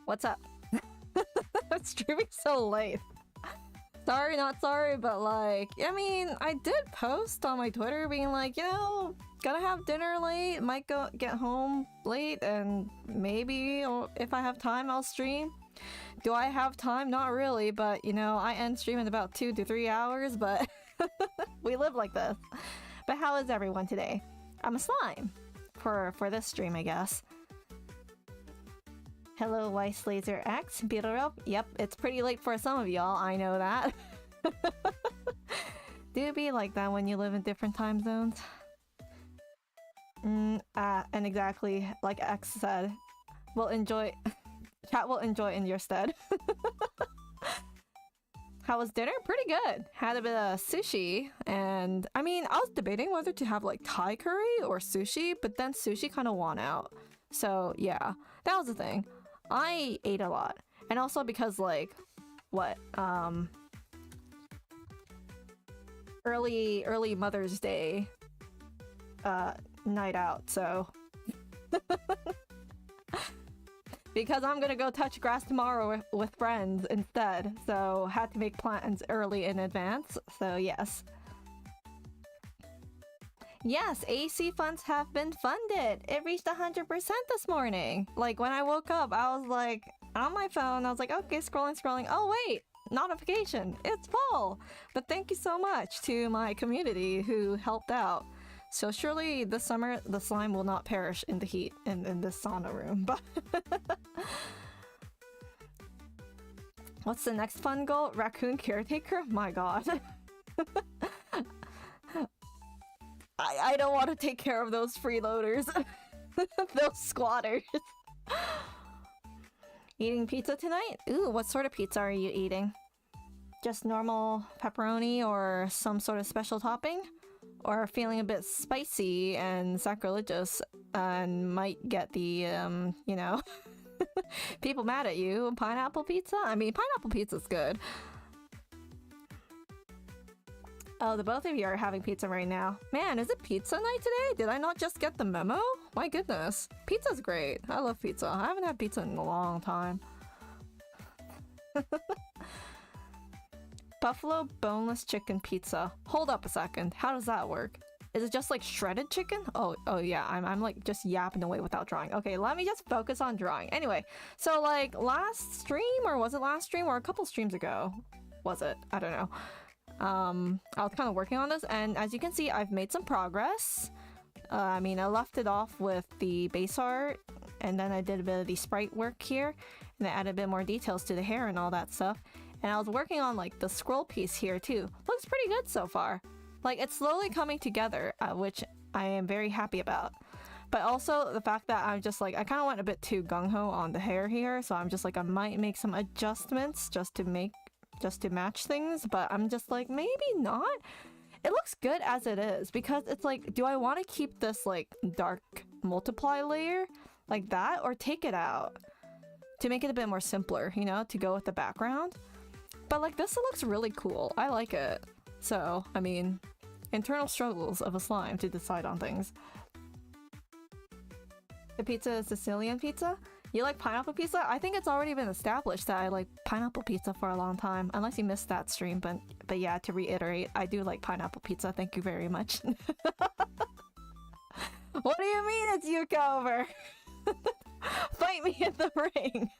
What's up? I'm streaming so late. Sorry, not sorry, but like, I mean, I did post on my Twitter being like, you know, gonna have dinner late, might go get home late, and maybe if I have time, I'll stream. Do I have time? Not really, but you know, I end stream in about 2 to 3 hours, but we live like this. But how is everyone today? I'm a slime for this stream, I guess. Hello, Weiss Laser X, Beetle. Yep, it's pretty late for some of y'all, I know that. Do it be like that when you live in different time zones? And exactly like X said, we'll enjoy. Chat will enjoy in your stead. How was dinner? Pretty good. Had a bit of sushi, and I mean, I was debating whether to have like Thai curry or sushi, but then sushi kind of won out. So yeah, that was the thing. I ate a lot, and also because like, what, early Mother's Day, night out, so. Because I'm gonna go touch grass tomorrow with friends instead, so had to make plans early in advance, so yes. Yes, AC funds have been funded! It reached 100% this morning! Like, when I woke up, I was like, on my phone, I was like, okay, scrolling, oh wait! Notification! It's full! But thank you so much to my community who helped out. So surely this summer, the slime will not perish in the heat in this sauna room, but... What's the next fun goal? Raccoon caretaker? My god. I don't want to take care of those freeloaders. Those squatters. Eating pizza tonight? Ooh, what sort of pizza are you eating? Just normal pepperoni or some sort of special topping? Or feeling a bit spicy and sacrilegious and might get the, you know, people mad at you. Pineapple pizza? I mean, pineapple pizza's good. Oh, the both of you are having pizza right now. Man, is it pizza night today? Did I not just get the memo? My goodness. Pizza's great. I love pizza. I haven't had pizza in a long time. Buffalo boneless chicken pizza. Hold up a second. How does that work? Is it just like shredded chicken? Oh yeah, I'm like just yapping away without drawing. Okay, let me just focus on drawing. Anyway, so like last stream, or was it last stream, or a couple streams ago? Was it? I don't know. I was kind of working on this, and as you can see, I've made some progress. I mean, I left it off with the base art, and then I did a bit of the sprite work here, and I added a bit more details to the hair and all that stuff. And I was working on like the scroll piece here too. Looks pretty good so far. Like it's slowly coming together, which I am very happy about. But also the fact that I'm just like, I kind of went a bit too gung-ho on the hair here. So I'm just like, I might make some adjustments just to match things. But I'm just like, maybe not. It looks good as it is because it's like, do I want to keep this like dark multiply layer like that or take it out to make it a bit more simpler, you know, to go with the background? But like this looks really cool. I like it. So, I mean, internal struggles of a slime to decide on things. The pizza is Sicilian pizza? You like pineapple pizza? I think it's already been established that I like pineapple pizza for a long time. Unless you missed that stream, but yeah, to reiterate, I do like pineapple pizza. Thank you very much. What do you mean it's Yuuko-over? Fight me in the ring!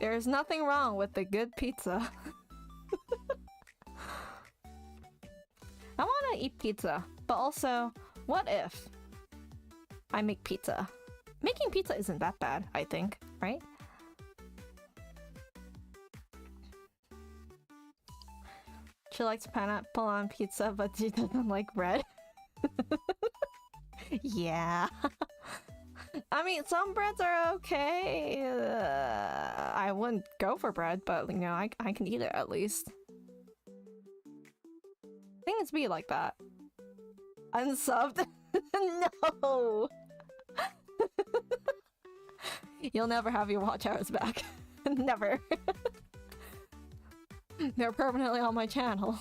There's nothing wrong with the good pizza. I want to eat pizza, but also, what if I make pizza? Making pizza isn't that bad, I think, right? She likes pineapple on pizza, but she doesn't like bread. Yeah. I mean, some breads are okay. I wouldn't go for bread, but you know, I can eat it at least. Things be like that. Unsubbed? No! You'll never have your watch hours back. Never. They're permanently on my channel.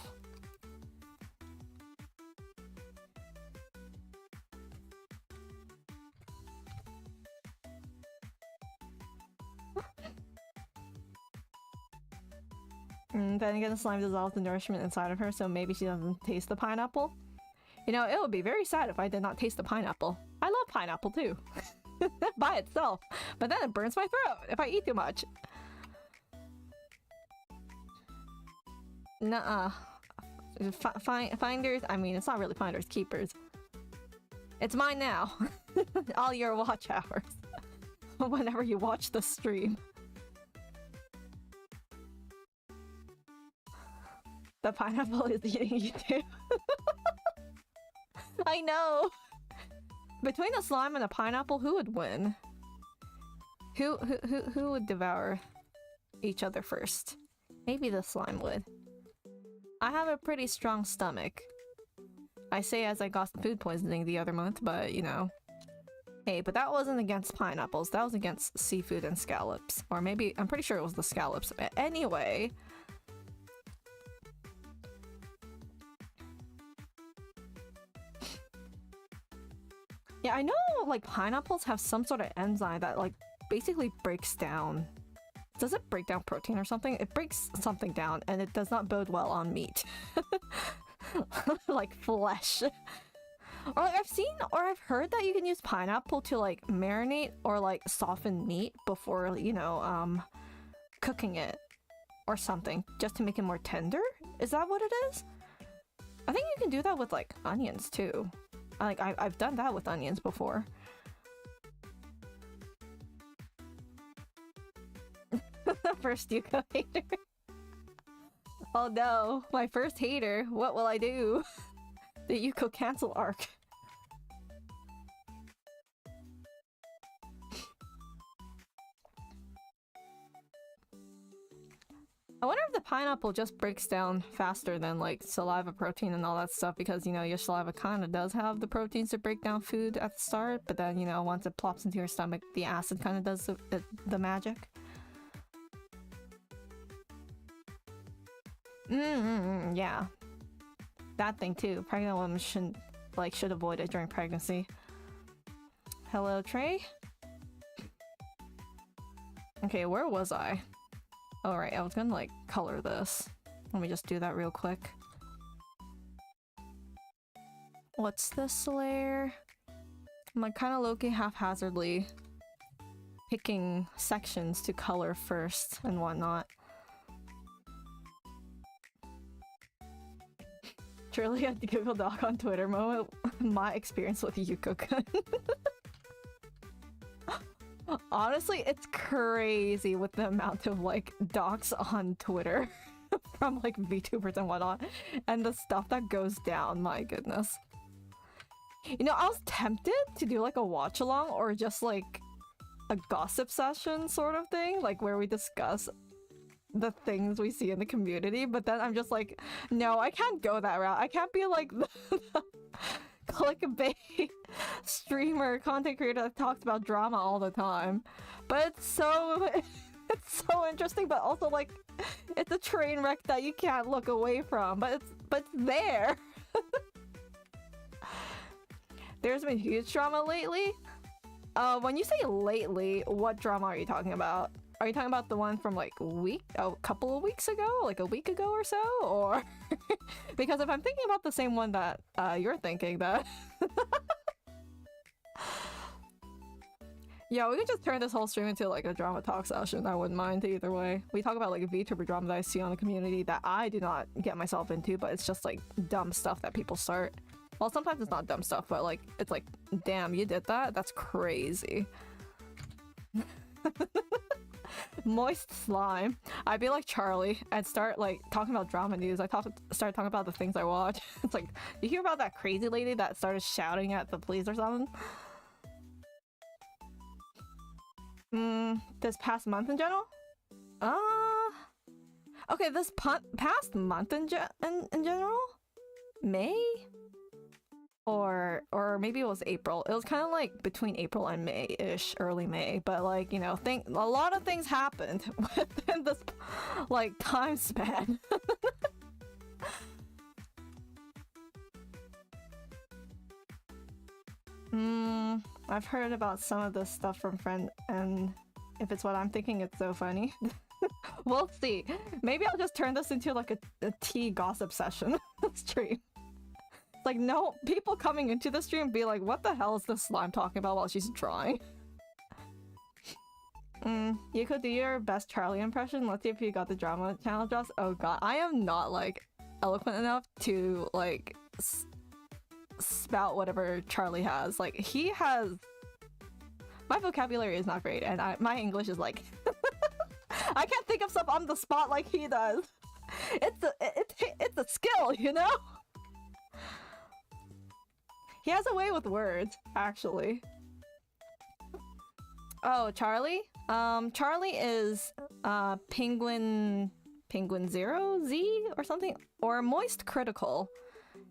Then again, the slime dissolves the nourishment inside of her, so maybe she doesn't taste the pineapple. You know, it would be very sad if I did not taste the pineapple. I love pineapple too. By itself. But then it burns my throat if I eat too much. Nuh-uh. Finders, I mean, it's not really finders, keepers. It's mine now. All your watch hours. Whenever you watch the stream. The pineapple is eating you too. I know! Between a slime and a pineapple, who would win? Who would devour each other first? Maybe the slime would. I have a pretty strong stomach. I say as I got food poisoning the other month, but you know. Hey, but that wasn't against pineapples, that was against seafood and scallops. Or maybe, I'm pretty sure it was the scallops. Anyway. Yeah, I know like pineapples have some sort of enzyme that like basically breaks down. Does it break down protein or something? It breaks something down and it does not bode well on meat. Like flesh. Or like, I've seen or I've heard that you can use pineapple to like marinate or like soften meat before, you know, cooking it or something just to make it more tender? Is that what it is? I think you can do that with like onions too. Like I've done that with onions before. First Yuuko hater. Oh no, my first hater. What will I do? The Yuuko cancel arc. I wonder if the pineapple just breaks down faster than like saliva protein and all that stuff because, you know, your saliva kind of does have the proteins to break down food at the start, but then, you know, once it plops into your stomach, the acid kind of does the magic. Yeah. That thing too. Pregnant women should avoid it during pregnancy. Hello, Trey? Okay, where was I? Alright, I was gonna like color this. Let me just do that real quick. What's this layer? I'm like kinda low-key haphazardly picking sections to color first and whatnot. Truly a Google Doc on Twitter moment. My experience with Yuuko-kun. Honestly, it's crazy with the amount of like docs on Twitter from like VTubers and whatnot, and the stuff that goes down. My goodness. You know, I was tempted to do like a watch along or just like a gossip session sort of thing, like where we discuss the things we see in the community, but then I'm just like, no, I can't go that route. I can't be like the clickbait streamer content creator that talks about drama all the time. But it's so interesting, but also like it's a train wreck that you can't look away from, but it's there. There's been huge drama lately. When you say lately, what drama are you talking about? Are you talking about the one from like a couple of weeks ago? Like a week ago or so? Or because if I'm thinking about the same one that you're thinking, that yeah, we could just turn this whole stream into like a drama talk session. I wouldn't mind either way. We talk about like a VTuber drama that I see on the community that I do not get myself into, but it's just like dumb stuff that people start. Well, sometimes it's not dumb stuff, but like it's like, damn, you did that? That's crazy. Moist slime. I'd be like Charlie. I'd start like talking about drama news. Start talking about the things I watch. It's like, you hear about that crazy lady that started shouting at the police or something? This past month in general? Okay, this past month in general? May? Or maybe it was April. It was kind of like between April and May-ish, early May. But like, you know, a lot of things happened within this like time span. I've heard about some of this stuff from friends, and if it's what I'm thinking, it's so funny. We'll see. Maybe I'll just turn this into like a tea gossip session stream. It's like, no, people coming into the stream be like, what the hell is this slime talking about while she's drawing? You could do your best Charlie impression. Let's see if you got the drama channel just. Oh god, I am not like eloquent enough to like spout whatever Charlie has. Like, he has... My vocabulary is not great, and my English is like... I can't think of stuff on the spot like he does. It's a skill, you know? He has a way with words, actually. Oh, Charlie? Charlie is Penguin Zero Z or something, or Moist Critical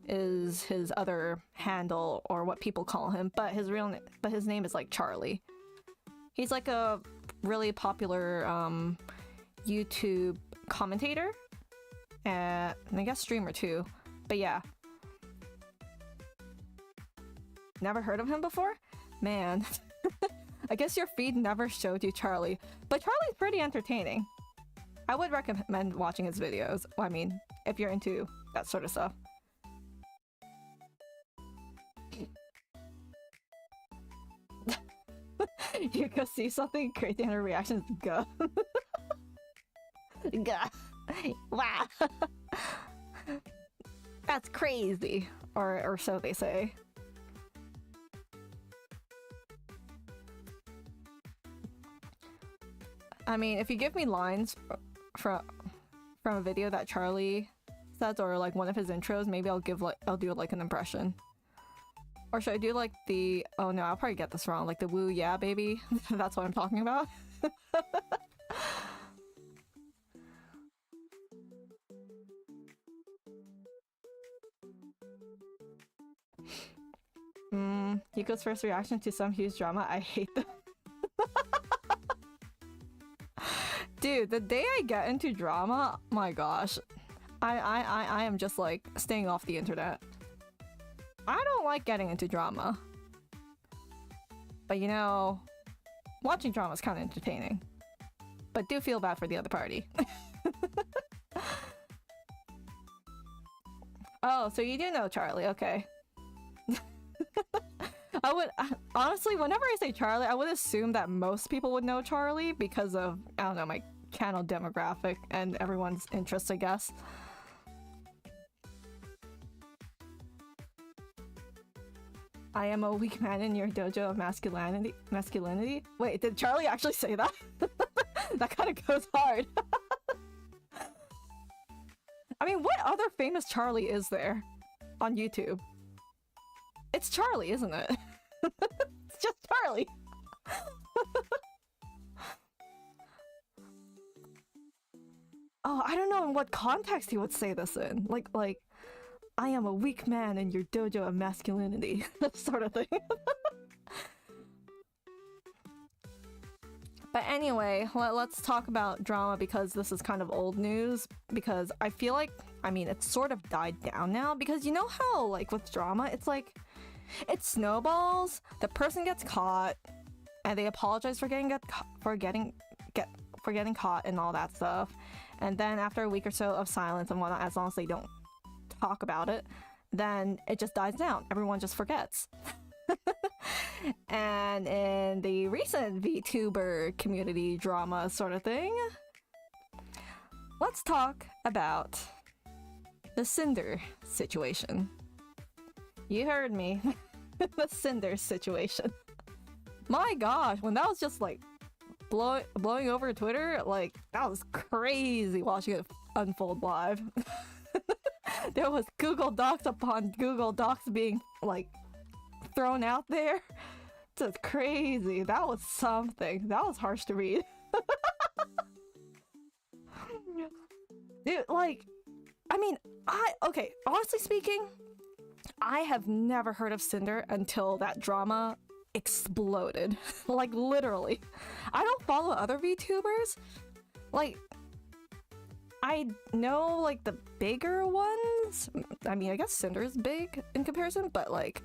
is his other handle, or what people call him. But his name is like Charlie. He's like a really popular YouTube commentator, and I guess streamer too. But yeah, never heard of him before? Man. I guess your feed never showed you Charlie, but Charlie's pretty entertaining. I would recommend watching his videos. I mean, if you're into that sort of stuff. You go see something crazy and her reaction is gah. Gah. Wow. That's crazy. Or so they say. I mean, if you give me lines from a video that Charlie says, or like one of his intros, maybe I'll do like an impression. Or should I do like the... Oh no, I'll probably get this wrong. Like the woo yeah baby. That's what I'm talking about. Yuko's first reaction to some huge drama. I hate them. Dude, the day I get into drama, my gosh, I am just like staying off the internet. I don't like getting into drama. But you know, watching drama is kind of entertaining. But do feel bad for the other party. Oh, so you do know Charlie, okay. I would honestly, whenever I say Charlie, I would assume that most people would know Charlie because of, I don't know, my channel demographic and everyone's interests, I guess. I am a weak man in your dojo of masculinity. Wait, did Charlie actually say that? That kind of goes hard. I mean, what other famous Charlie is there on YouTube? It's Charlie, isn't it? It's just Charlie. Oh, I don't know in what context he would say this in. Like, I am a weak man in your dojo of masculinity. That sort of thing. But anyway, let's talk about drama because this is kind of old news. Because I feel like, I mean, it's sort of died down now. Because you know how, like, with drama, it's like, it snowballs, the person gets caught, and they apologize for getting caught and all that stuff. And then after a week or so of silence and whatnot, as long as they don't talk about it, then it just dies down. Everyone just forgets. And in the recent VTuber community drama sort of thing, let's talk about the Cinder situation. You heard me. The Cinder situation. My gosh, when that was just like blowing over Twitter, like that was crazy watching it unfold live. There was Google Docs upon Google Docs being like thrown out there. Just crazy. That was something. That was harsh to read. Dude, like, I mean, okay, honestly speaking, I have never heard of Cinder until that drama exploded. Like, literally. I don't follow other VTubers. Like, I know, like, the bigger ones. I mean, I guess Cinder is big in comparison, but, like,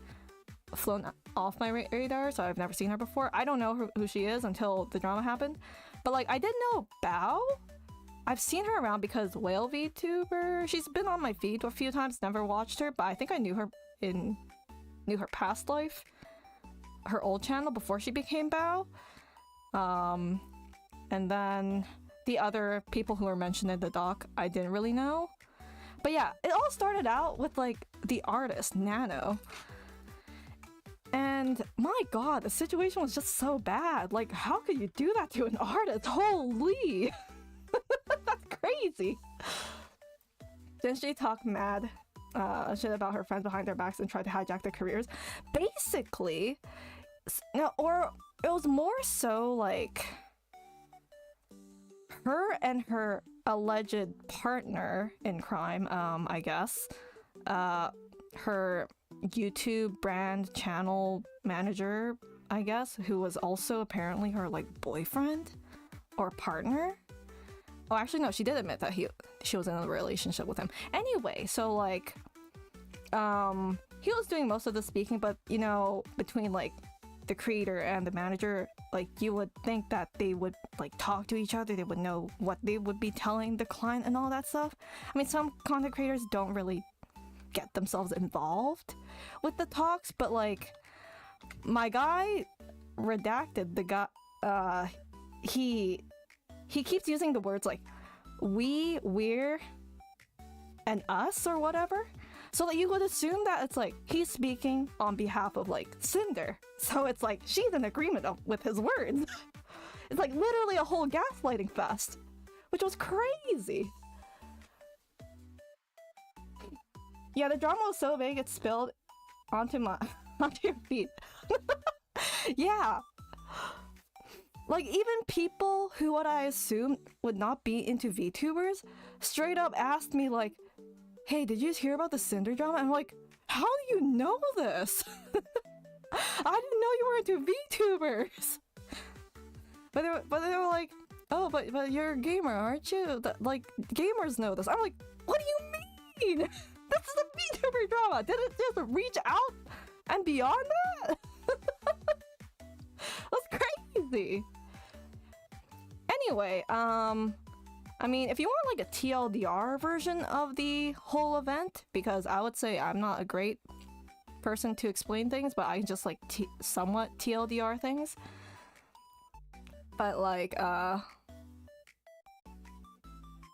flown off my radar, so I've never seen her before. I don't know who she is until the drama happened. But, like, I did know Bao, I've seen her around because whale VTuber. She's been on my feed a few times. Never watched her, but I think I knew her past life, her old channel before she became Bao. And then the other people who were mentioned in the doc, I didn't really know. But yeah, it all started out with like the artist Nano. And my god, the situation was just so bad. Like, how could you do that to an artist? Holy! That's crazy! Then she talked mad shit about her friends behind their backs and tried to hijack their careers. Basically, or it was more so like her and her alleged partner in crime, I guess, her YouTube brand channel manager, I guess, who was also apparently her like boyfriend or partner. Oh, actually no, she did admit that she was in a relationship with him. Anyway, so like he was doing most of the speaking, but you know, between like the creator and the manager, like you would think that they would like talk to each other, they would know what they would be telling the client and all that stuff. I mean, some content creators don't really get themselves involved with the talks, but like my guy redacted the guy, he keeps using the words like we, we're, and us or whatever, so that you would assume that it's like he's speaking on behalf of like Cinder, so it's like she's in agreement with his words. It's like literally a whole gaslighting fest, which was crazy. Yeah, the drama was so big it spilled onto your feet. Yeah. Like, even people who what I assumed would not be into VTubers straight up asked me like, hey, did you just hear about the Cinder drama? I'm like, how do you know this? I didn't know you were into VTubers. But they were like, oh, but you're a gamer, aren't you? Like, gamers know this. I'm like, what do you mean? This is a VTuber drama. Did it just reach out and beyond that? That's crazy. Anyway, I mean, if you want like a TLDR version of the whole event, because I would say I'm not a great person to explain things, but I can just like somewhat TLDR things. But like,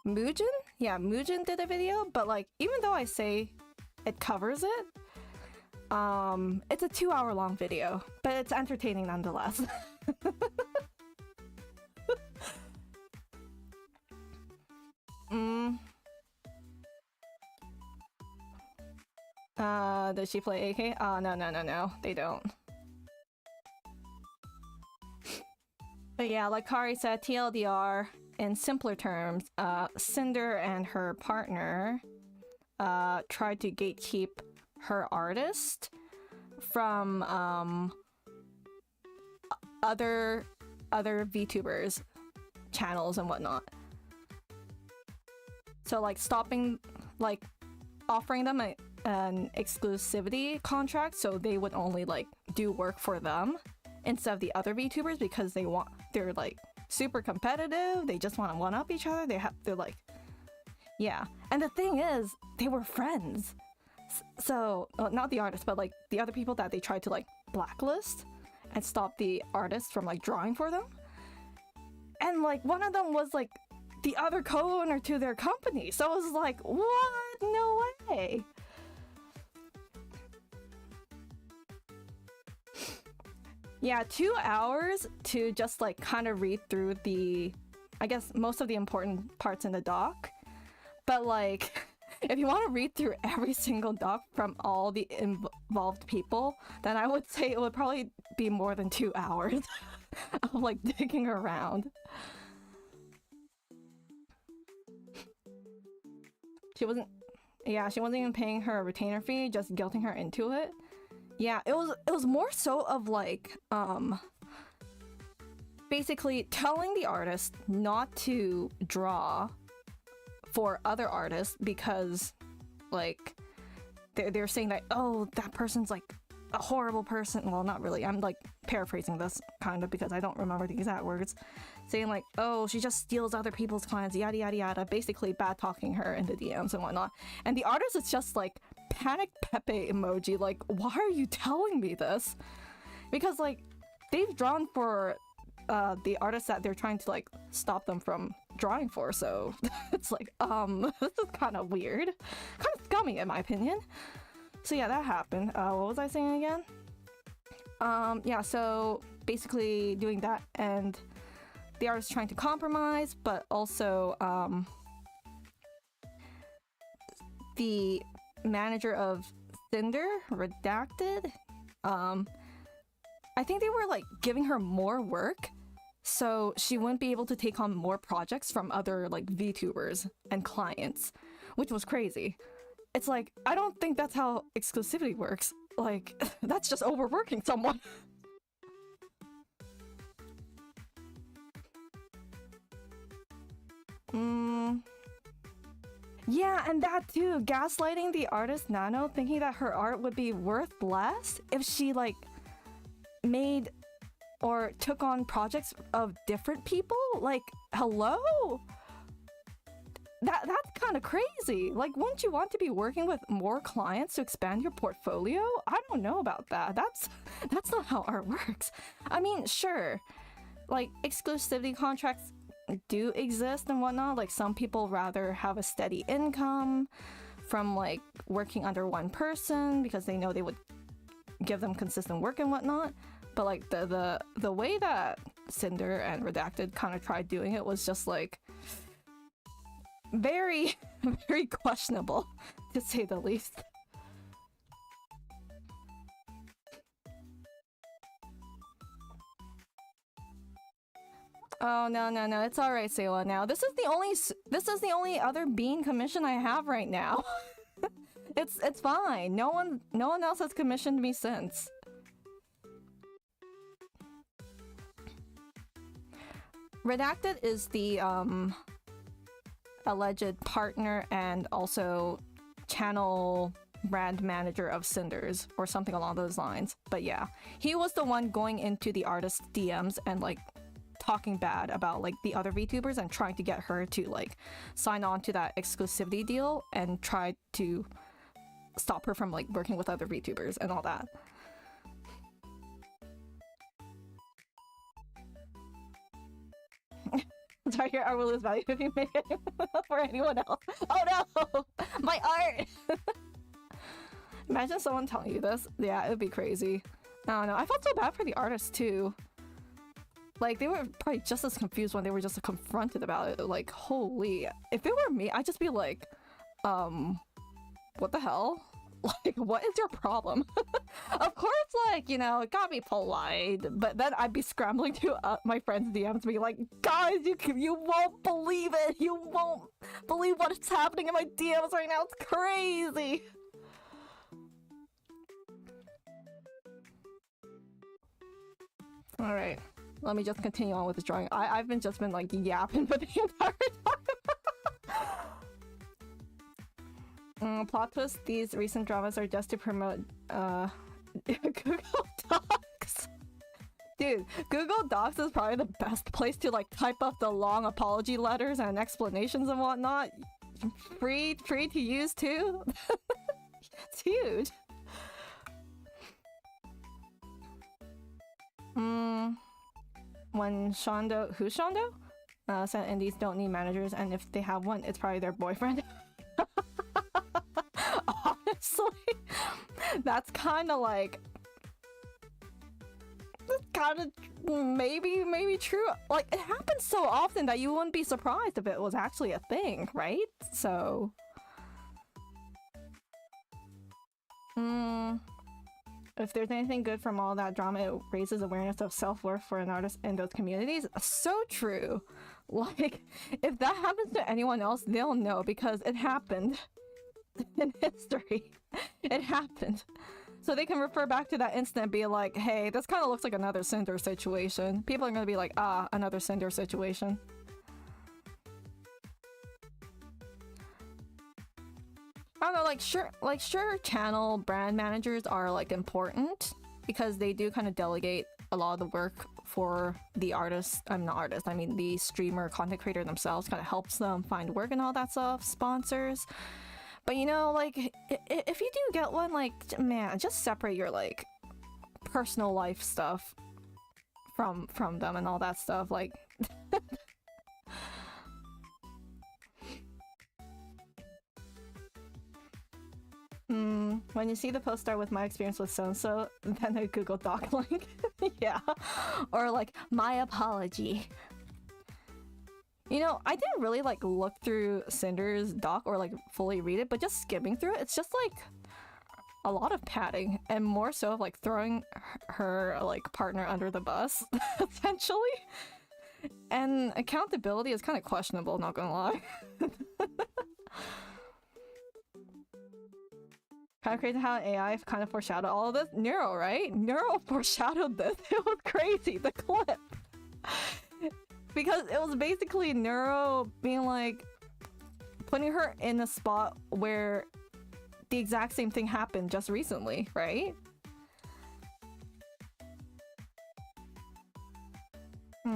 Muujin? Yeah, Muujin did a video, but like, even though I say it covers it, it's a 2-hour long video, but it's entertaining nonetheless. Does she play AK? No, they don't. But yeah, like Kari said, TLDR, in simpler terms, Cinder and her partner tried to gatekeep her artist from other VTubers channels and whatnot. So like stopping, like offering them an exclusivity contract, so they would only like do work for them instead of the other VTubers, because they're like super competitive, they just want to one up each other, they're like, yeah. And the thing is, they were friends. So not the artist, but like the other people that they tried to like blacklist and stop the artist from like drawing for them. And like one of them was like the other co-owner to their company, so I was like, what? No way. Yeah, 2 hours to just like kind of read through the, I guess, most of the important parts in the doc. But like, if you want to read through every single doc from all the involved people, then I would say it would probably be more than 2 hours of like digging around. She wasn't even paying her a retainer fee, just guilting her into it. Yeah, it was more so of like, basically telling the artist not to draw for other artists because, like, they're saying that, oh, that person's like a horrible person. Well, not really. I'm like paraphrasing this kind of because I don't remember the exact words. Saying like, oh, she just steals other people's clients, yada yada yada. Basically bad talking her in the DMs and whatnot. And the artist is just like panic Pepe emoji. Like, why are you telling me this? Because like they've drawn for the artists that they're trying to like stop them from drawing for. So it's like, this is kind of weird, kind of scummy in my opinion. So yeah, that happened. What was I saying again? Yeah, so basically doing that, and the artist trying to compromise, but also the manager of Cinder, Redacted, I think they were like giving her more work so she wouldn't be able to take on more projects from other like VTubers and clients, which was crazy. It's like, I don't think that's how exclusivity works. Like, that's just overworking someone. Yeah, and that too, gaslighting the artist Nano, thinking that her art would be worth less if she like made or took on projects of different people. Like, hello? That's kind of crazy. Like, wouldn't you want to be working with more clients to expand your portfolio? I don't know about that. That's not how art works. I mean, sure, like exclusivity contracts do exist and whatnot. Like, some people rather have a steady income from like working under one person because they know they would give them consistent work and whatnot. But like the way that Cinder and Redacted kind of tried doing it was just like very, very questionable, to say the least. Oh no, it's all right, Sayla. Now this is the only other bean commission I have right now. It's fine. No one else has commissioned me since. Redacted is the alleged partner and also channel brand manager of Cinders or something along those lines. But yeah, he was the one going into the artist's DMs and like talking bad about like the other VTubers and trying to get her to like sign on to that exclusivity deal and try to stop her from like working with other VTubers and all that. Sorry, your art will lose value if you make it for anyone else. Oh no! My art! Imagine someone telling you this. Yeah, it would be crazy. I don't know. I felt so bad for the artists too. Like, they were probably just as confused when they were just confronted about it. Like, holy. If it were me, I'd just be like, what the hell? Like, what is your problem? Of course, like, you know, it gotta be polite, but then I'd be scrambling to my friends' DMs to be like, guys, you won't believe it! You won't believe what is happening in my DMs right now! It's crazy! Alright, let me just continue on with this drawing. I've just been like yapping for the entire time. Plot twist, these recent dramas are just to promote Google Docs. Dude, Google Docs is probably the best place to like type up the long apology letters and explanations and whatnot. Free to use too. It's huge. When Shondo, who's Shondo? Said indies don't need managers, and if they have one, it's probably their boyfriend. Honestly, that's kind of like, kind of maybe true. Like, it happens so often that you wouldn't be surprised if it was actually a thing, right? So, if there's anything good from all that drama, it raises awareness of self-worth for an artist in those communities. So true. Like, if that happens to anyone else, they'll know because it happened in history. It happened. So they can refer back to that instant and be like, hey, this kind of looks like another Cinder situation. People are going to be like, ah, another Cinder situation. don't know, sure, channel brand managers are like important because they do kind of delegate a lot of the work for the artist. I'm not artist. I mean the streamer, content creator themselves. Kind of helps them find work and all that stuff. Sponsors. But you know, like if you do get one, like man, just separate your like personal life stuff from them and all that stuff. Like. When you see the post start with my experience with so-and-so, then a Google Doc link. Yeah. Or like, my apology. You know, I didn't really like look through Cinder's doc or like fully read it, but just skimming through it, it's just like a lot of padding and more so of like throwing her like partner under the bus, essentially. And accountability is kind of questionable, not gonna lie. Kind of crazy how AI kind of foreshadowed all of this. Neuro, right? Neuro foreshadowed this. It was crazy, the clip. Because it was basically Neuro being like, putting her in a spot where the exact same thing happened just recently, right?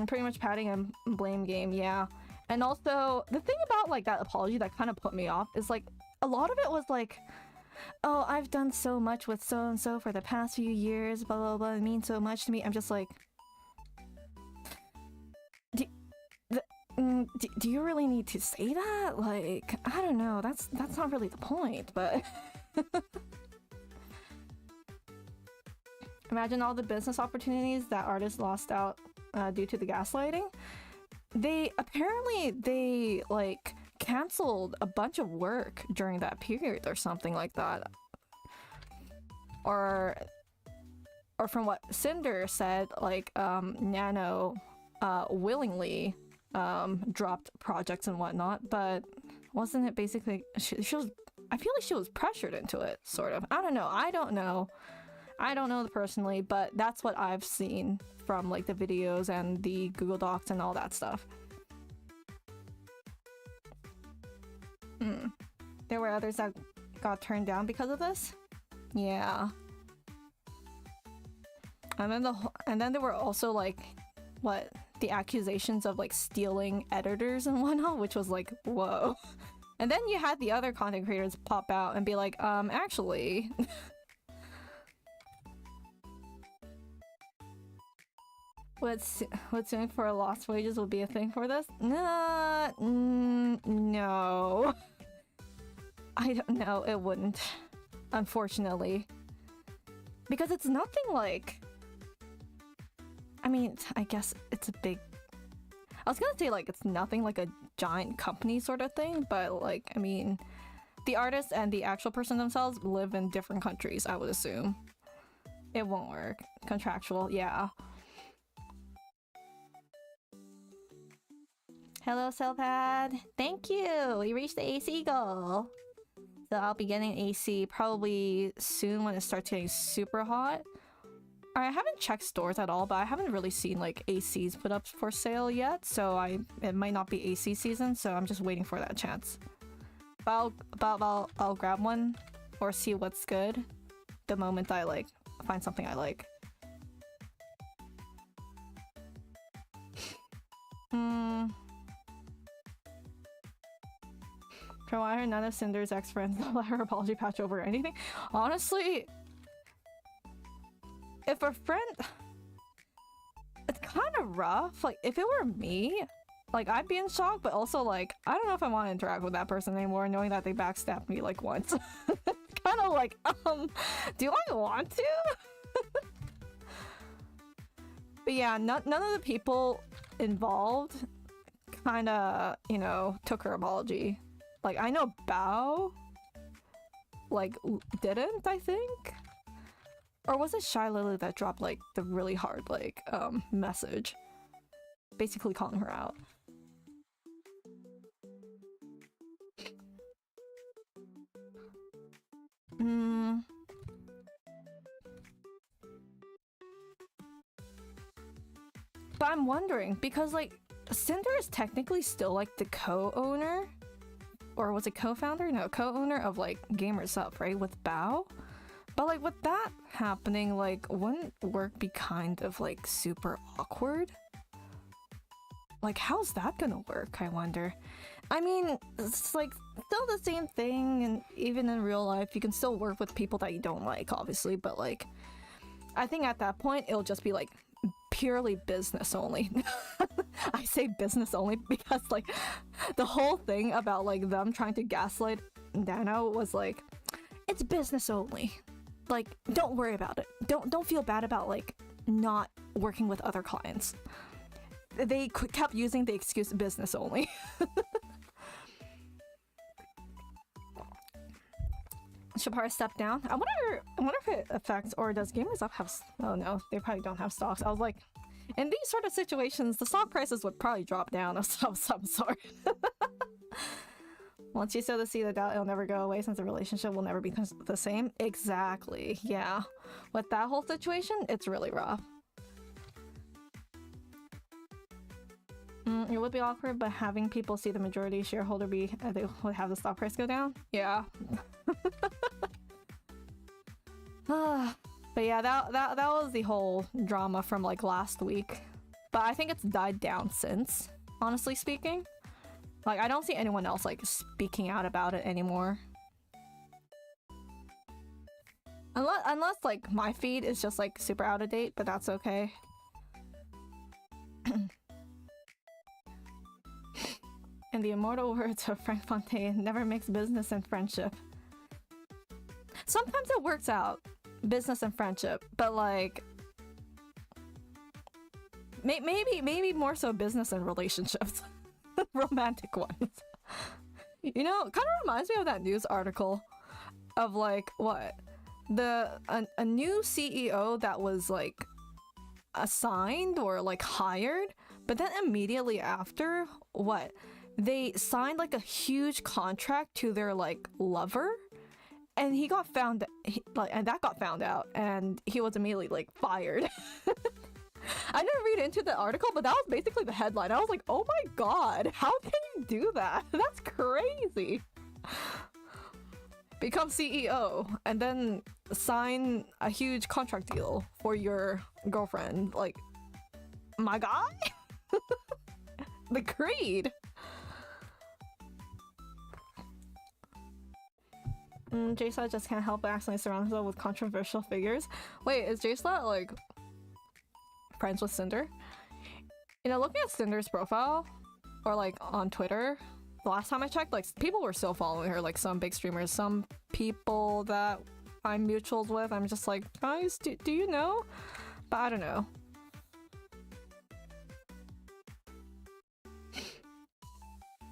Pretty much padding and blame game, yeah. And also, the thing about like that apology that kind of put me off is like, a lot of it was like, oh, I've done so much with so-and-so for the past few years, blah blah blah, it means so much to me. I'm just like, do you really need to say that? Like, I don't know, that's not really the point, but... Imagine all the business opportunities that artists lost out due to the gaslighting. They like canceled a bunch of work during that period or something like that. Or from what Cinder said, like Nano willingly dropped projects and whatnot, but wasn't it basically she was, I feel like she was pressured into it, sort of. I don't know personally, but that's what I've seen from like the videos and the Google Docs and all that stuff. There were others that got turned down because of this? Yeah. And then there were also like, what, the accusations of like stealing editors and whatnot, which was like, whoa. And then you had the other content creators pop out and be like, actually... What's suing for lost wages will be a thing for this? No. I don't know, it wouldn't. Unfortunately. Because it's nothing like... I mean, I guess it's a big... I was gonna say like it's nothing like a giant company sort of thing, but like, I mean... The artist and the actual person themselves live in different countries, I would assume. It won't work. Contractual, yeah. Hello, Cellpad. Thank you! We reached the AC goal! So I'll be getting AC probably soon when it starts getting super hot. I haven't checked stores at all, but I haven't really seen like ACs put up for sale yet, so it might not be AC season, so I'm just waiting for that chance. But I'll grab one or see what's good the moment I like find something I like. From what I heard, none of Cinder's ex-friends will let her apology patch over anything. Honestly, if a friend... It's kind of rough. Like, if it were me, like, I'd be in shock, but also, like, I don't know if I want to interact with that person anymore, knowing that they backstabbed me, like, once. Kind of like, do I want to? But yeah, none of the people involved kind of, you know, took her apology. Like, I know Bao, like, didn't, I think? Or was it Shy Lily that dropped, like, the really hard, like, message? Basically calling her out. But I'm wondering, because, like, Cinder is technically still, like, the co-owner or was it co-founder? No, co-owner of like Gamers Up, right? With Bao. But like with that happening, like wouldn't work be kind of like super awkward? Like how's that gonna work, I wonder? I mean, it's like still the same thing, and even in real life you can still work with people that you don't like, obviously, but like I think at that point it'll just be like purely business only. I say business only because like the whole thing about like them trying to gaslight Dano was like, it's business only. Like, don't worry about it. Don't feel bad about like not working with other clients. They kept using the excuse business only. Should probably step down. I wonder if it affects, or does Gamers Up have? Oh no, they probably don't have stocks. I was like, in these sort of situations, the stock prices would probably drop down of some sort. Once you sow the seed of doubt, it'll never go away since the relationship will never be the same. Exactly. Yeah. With that whole situation, it's really rough. It would be awkward, but having people see the majority shareholder be, they would have the stock price go down. Yeah. But yeah, that was the whole drama from like last week. But I think it's died down since, honestly speaking. Like I don't see anyone else like speaking out about it anymore. Unless like my feed is just like super out of date, but that's okay. In the immortal words of Frank Fontaine, never mix business and friendship. Sometimes it works out, business and friendship, but like maybe more so business and relationships. Romantic ones. You know, kind of reminds me of that news article of like what? A new CEO that was like assigned or like hired, but then immediately after, what? They signed like a huge contract to their like lover, and he got found and that got found out, and he was immediately like fired. I didn't read into the article, but that was basically the headline. I was like, oh my god, how can you do that? That's crazy. Become CEO and then sign a huge contract deal for your girlfriend. Like, my guy? The creed. J-Slat just can't help but accidentally surround himself with controversial figures. Wait, is J-Slat like friends with Cinder? You know, looking at Cinder's profile or like on Twitter, the last time I checked, like people were still following her, like some big streamers, some people that I'm mutuals with. I'm just like, guys, do you know? But I don't know.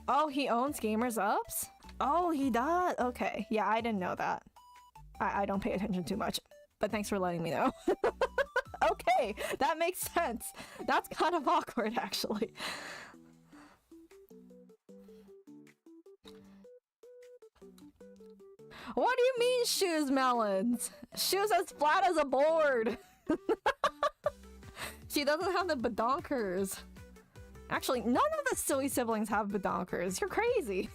Oh, he owns Gamers Ups? Oh, he does? Okay. Yeah, I didn't know that. I don't pay attention too much, but thanks for letting me know. Okay, that makes sense. That's kind of awkward, actually. What do you mean, shoes melons? Shoes as flat as a board. She doesn't have the badonkers. Actually, none of the silly siblings have badonkers. You're crazy.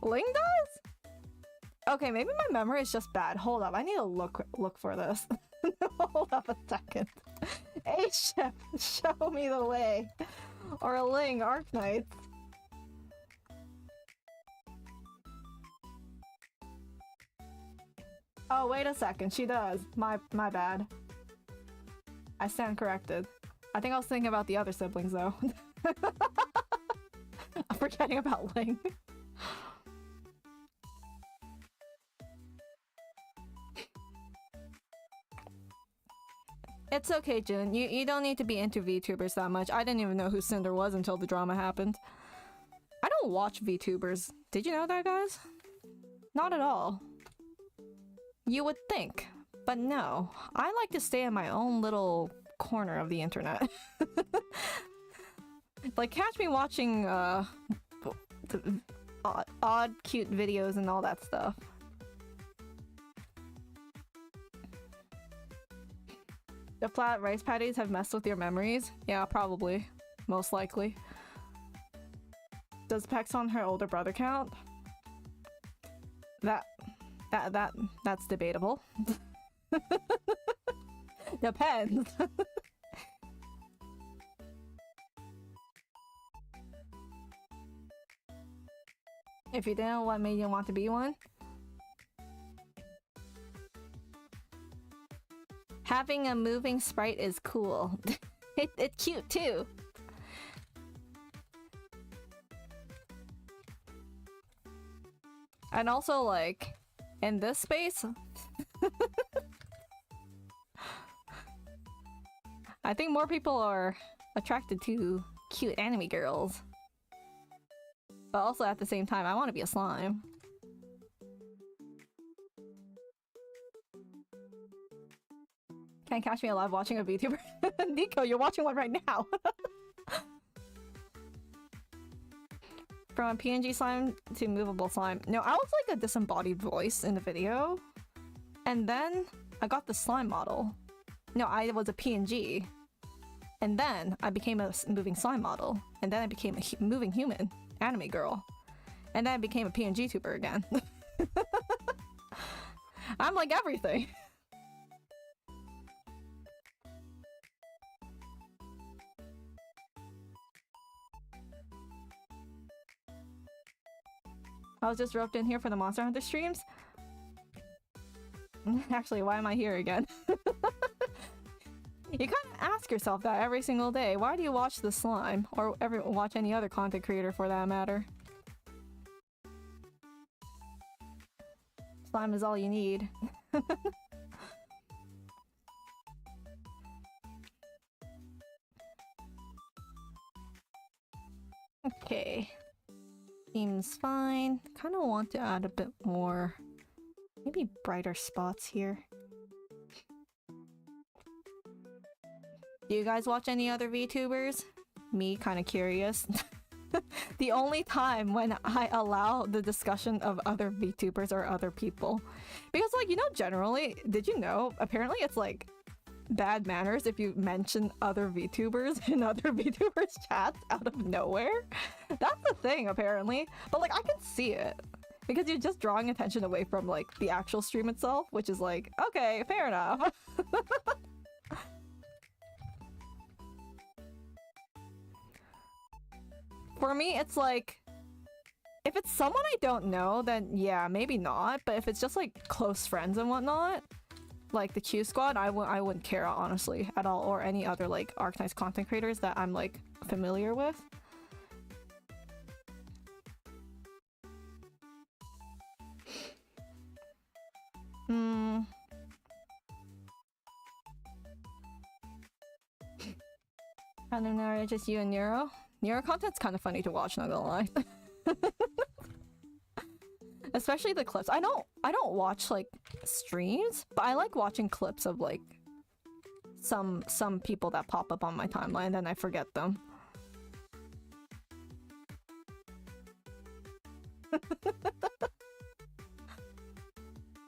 Ling does? Okay, maybe my memory is just bad. Hold up, I need to look for this. Hold up a second. Hey, Chef, show me the way. Or a Ling, Arknights. Oh, wait a second, she does. My bad. I stand corrected. I think I was thinking about the other siblings, though. I'm forgetting about Ling. It's okay, Jun. You don't need to be into VTubers that much. I didn't even know who Cinder was until the drama happened. I don't watch VTubers. Did you know that, guys? Not at all. You would think, but no. I like to stay in my own little corner of the internet. Like, catch me watching odd, cute videos and all that stuff. The flat rice patties have messed with your memories? Yeah, probably. Most likely. Does Pex on her older brother count? That's debatable. Depends. If you didn't, what made you want to be one? Having a moving sprite is cool. It's cute too. And also, like, in this space, I think more people are attracted to cute anime girls. But also at the same time, I want to be a slime. Can't catch me alive watching a VTuber. Nico, you're watching one right now. From a PNG slime to movable slime. No, I was like a disembodied voice in the video. And then I got the slime model. No, I was a PNG. And then I became a moving slime model. And then I became a moving human anime girl. And then I became a PNG tuber again. I'm like everything. I was just roped in here for the Monster Hunter streams. Actually, why am I here again? You kind of ask yourself that every single day. Why do you watch the slime? Or watch any other content creator for that matter? Slime is all you need. Okay. Seems fine. Kind of want to add a bit more, maybe brighter spots here. Do you guys watch any other VTubers? Me, kind of curious. The only time when I allow the discussion of other VTubers or other people. Because, like, you know, generally, did you know? Apparently it's like bad manners if you mention other VTubers in other VTubers chats out of nowhere. That's the thing, apparently. But like, I can see it because you're just drawing attention away from like the actual stream itself, which is like, okay, fair enough. For me, it's like, if it's someone I don't know, then yeah, maybe not. But if it's just like close friends and whatnot, like the Q Squad, I wouldn't care honestly at all, or any other like Arknights content creators that I'm like familiar with. I don't know, just you and Nero. Nero content's kind of funny to watch, not gonna lie. Especially the clips. I don't watch like streams, but I like watching clips of like some people that pop up on my timeline, then I forget them.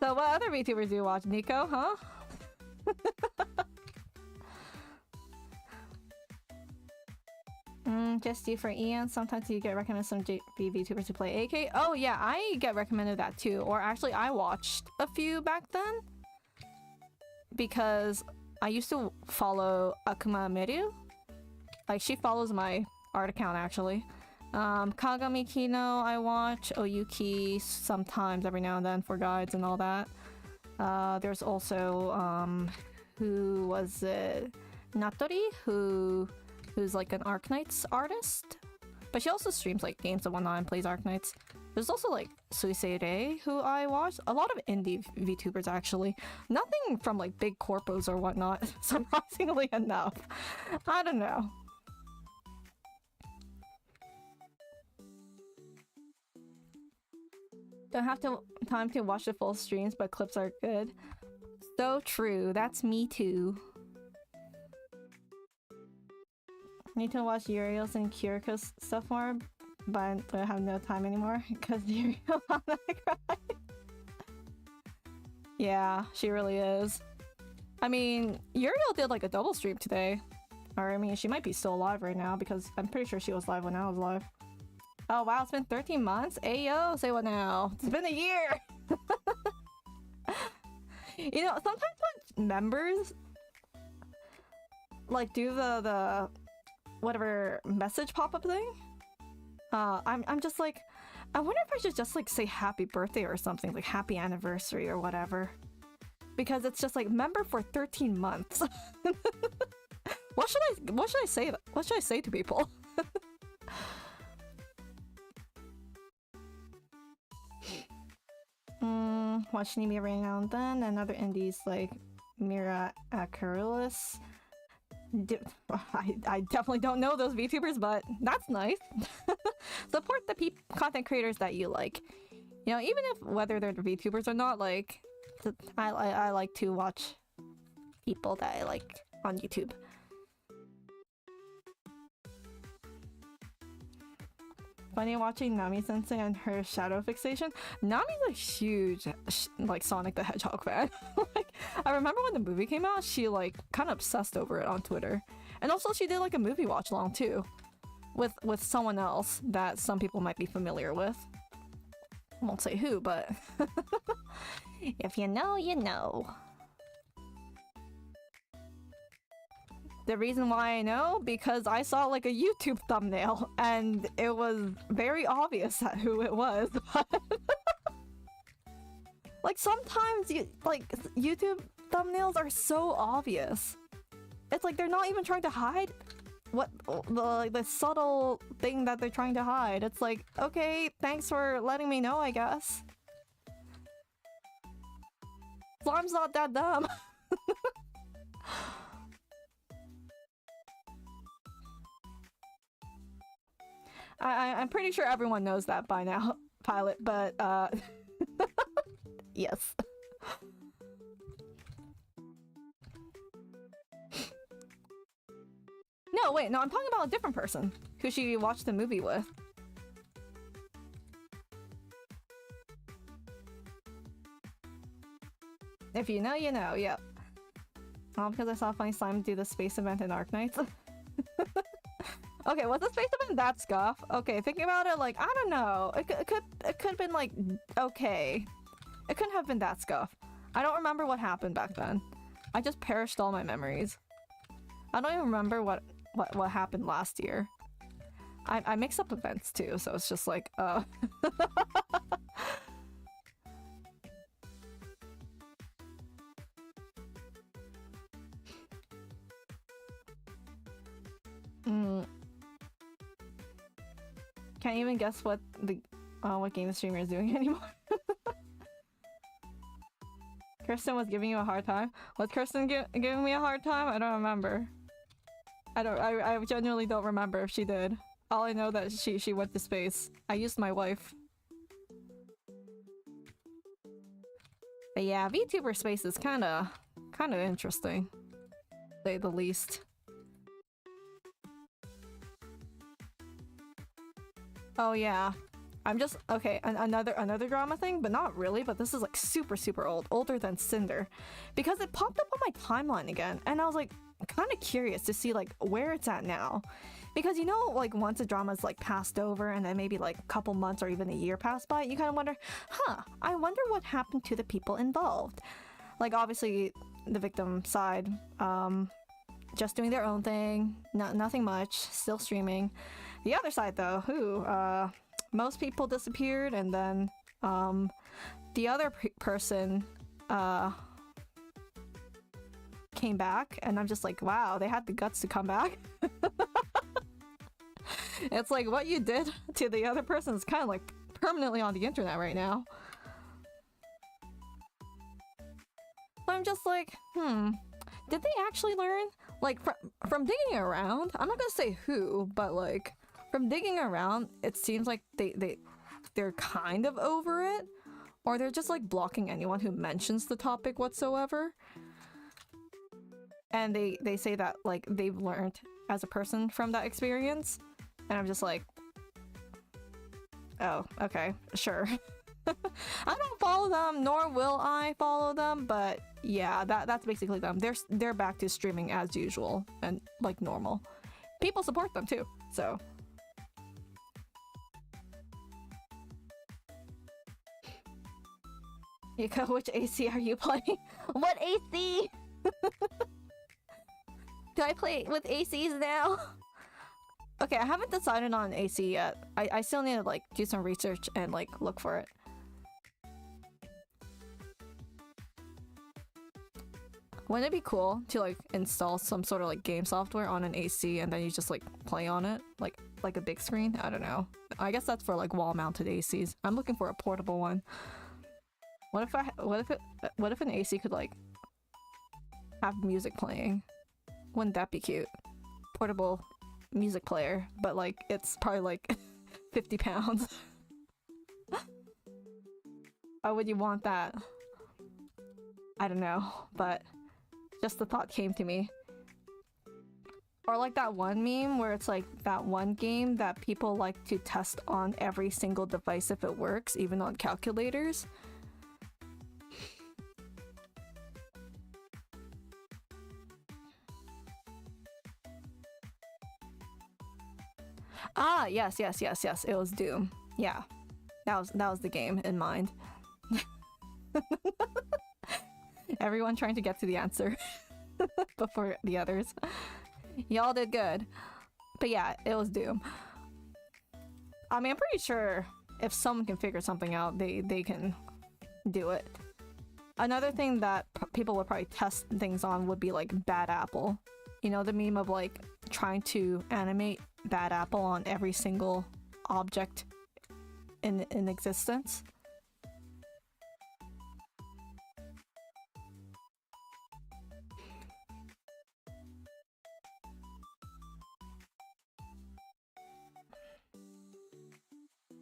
So what other VTubers do you watch, Nico, huh? Just you for Ian. Sometimes you get recommended some VTubers to play AK. Oh yeah, I get recommended that too. Or actually, I watched a few back then. Because I used to follow Akuma Miru. Like, she follows my art account actually. Kagami Kino I watch. Oyuki sometimes every now and then for guides and all that. There's also, who was it? Natori, who's like an Arknights artist, but she also streams like games and whatnot and plays Arknights. There's also like Suisei, who I watch. A lot of indie VTubers actually. Nothing from like big corpos or whatnot, surprisingly enough. I don't know. Don't have time to watch the full streams, but clips are good. So true, that's me too. Need to watch Uriel's and Kiriko's stuff more, but I have no time anymore because Uriel wanna cry. Yeah, she really is. I mean, Uriel did like a double stream today. Or I mean, she might be still alive right now because I'm pretty sure she was live when I was live. Oh wow, it's been 13 months? Ayo, say what now? It's been a year! You know, sometimes when members like do the whatever message pop-up thing, I'm just like, I wonder if I should just like say happy birthday or something, like happy anniversary or whatever. Because it's just like member for 13 months. What should I say? What should I say to people? Watching me every now and then. Another indies like Mira Akarilis. I definitely don't know those VTubers, but that's nice. Support the content creators that you like. You know, even if whether they're VTubers or not, like I like to watch people that I like on YouTube. Funny watching Nami-sensei and her shadow fixation. Nami's a huge like Sonic the Hedgehog fan. Like, I remember when the movie came out, she like kind of obsessed over it on Twitter. And also she did like a movie watch along too. With someone else that some people might be familiar with. I won't say who, but if you know, you know. The reason why I know, because I saw like a YouTube thumbnail and it was very obvious who it was. Like sometimes YouTube thumbnails are so obvious. It's like they're not even trying to hide what the subtle thing that they're trying to hide. It's like, okay, thanks for letting me know, I guess. Slime's not that dumb. I'm pretty sure everyone knows that by now, Pilot, but yes. No, wait, no, I'm talking about a different person who she watched the movie with. If you know, you know, yep. All because I saw Funny Slime do the space event in Arknights. Okay, was the space event that scuff? Okay, thinking about it, like, I don't know. It could have been, like, okay. It couldn't have been that scuff. I don't remember what happened back then. I just perished all my memories. I don't even remember what happened last year. I mix up events too, so it's just like, Can't even guess what game the streamer is doing anymore. Kirsten was giving you a hard time? Was Kirsten giving me a hard time? I don't remember. I genuinely don't remember if she did. All I know that she went to space. I used my wife. But yeah, VTuber space is kinda interesting. To say the least. Oh yeah. I'm just okay, another drama thing, but not really, but this is like super old, older than Cinder. Because it popped up on my timeline again, and I was like kind of curious to see like where it's at now. Because you know, like once a drama's like passed over and then maybe like a couple months or even a year passed by, you kind of wonder, I wonder what happened to the people involved. Like obviously the victim side, just doing their own thing, nothing much, still streaming. The other side though, most people disappeared, and then the other person came back, and I'm just like, wow, they had the guts to come back. It's like what you did to the other person is kind of like permanently on the internet right now. So I'm just like, did they actually learn? Like from digging around, I'm not gonna say who, but like from digging around, it seems like they're kind of over it, or they're just like blocking anyone who mentions the topic whatsoever. And they say that like they've learned as a person from that experience, and I'm just like, oh, okay, sure. I don't follow them, nor will I follow them, but yeah, that's basically them. They're back to streaming as usual and like normal. People support them too, so. Yuko, which AC are you playing? What AC? Do I play with ACs now? Okay, I haven't decided on AC yet. I still need to like do some research and like look for it. Wouldn't it be cool to like install some sort of like game software on an AC and then you just like play on it like a big screen? I don't know. I guess that's for like wall-mounted ACs. I'm looking for a portable one. What if an AC could like have music playing? Wouldn't that be cute? Portable music player, but like it's probably like 50 pounds. Why would you want that? I don't know, but just the thought came to me. Or like that one meme where it's like that one game that people like to test on every single device if it works, even on calculators. Ah, yes. It was Doom. Yeah. That was the game in mind. Everyone trying to get to the answer before the others. Y'all did good. But yeah, it was Doom. I mean, I'm pretty sure if someone can figure something out, they can do it. Another thing that people would probably test things on would be like Bad Apple. You know, the meme of like trying to animate Bad Apple on every single object in existence.